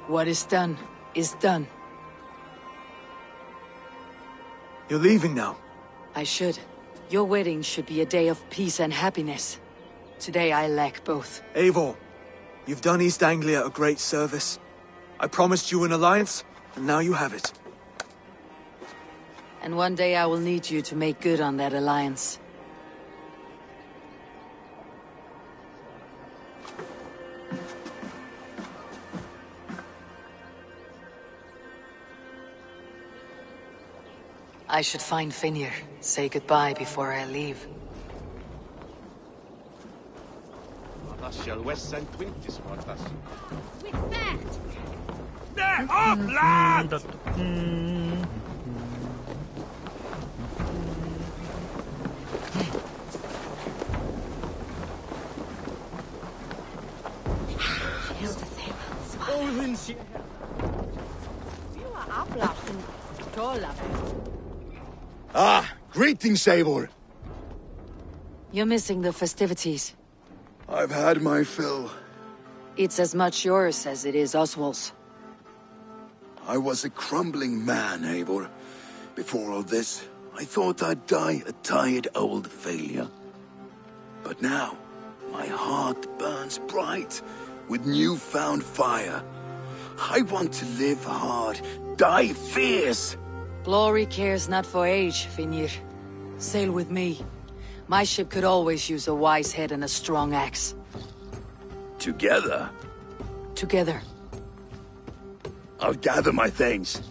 What is done, is done. You're leaving now. I should. Your wedding should be a day of peace and happiness. Today I lack both. Eivor, you've done East Anglia a great service. I promised you an alliance, and now you have it. And one day I will need you to make good on that alliance. I should find Finir, say goodbye before I leave. With that! They're up, lads! Ah, greetings, Eivor. You're missing the festivities. I've had my fill. It's as much yours as it is Oswald's. I was a crumbling man, Eivor. Before all this, I thought I'd die a tired old failure. But now, my heart burns bright with newfound fire. I want to live hard, die fierce. Glory cares not for age, Finnir. Sail with me. My ship could always use a wise head and a strong axe. Together? Together. I'll gather my things.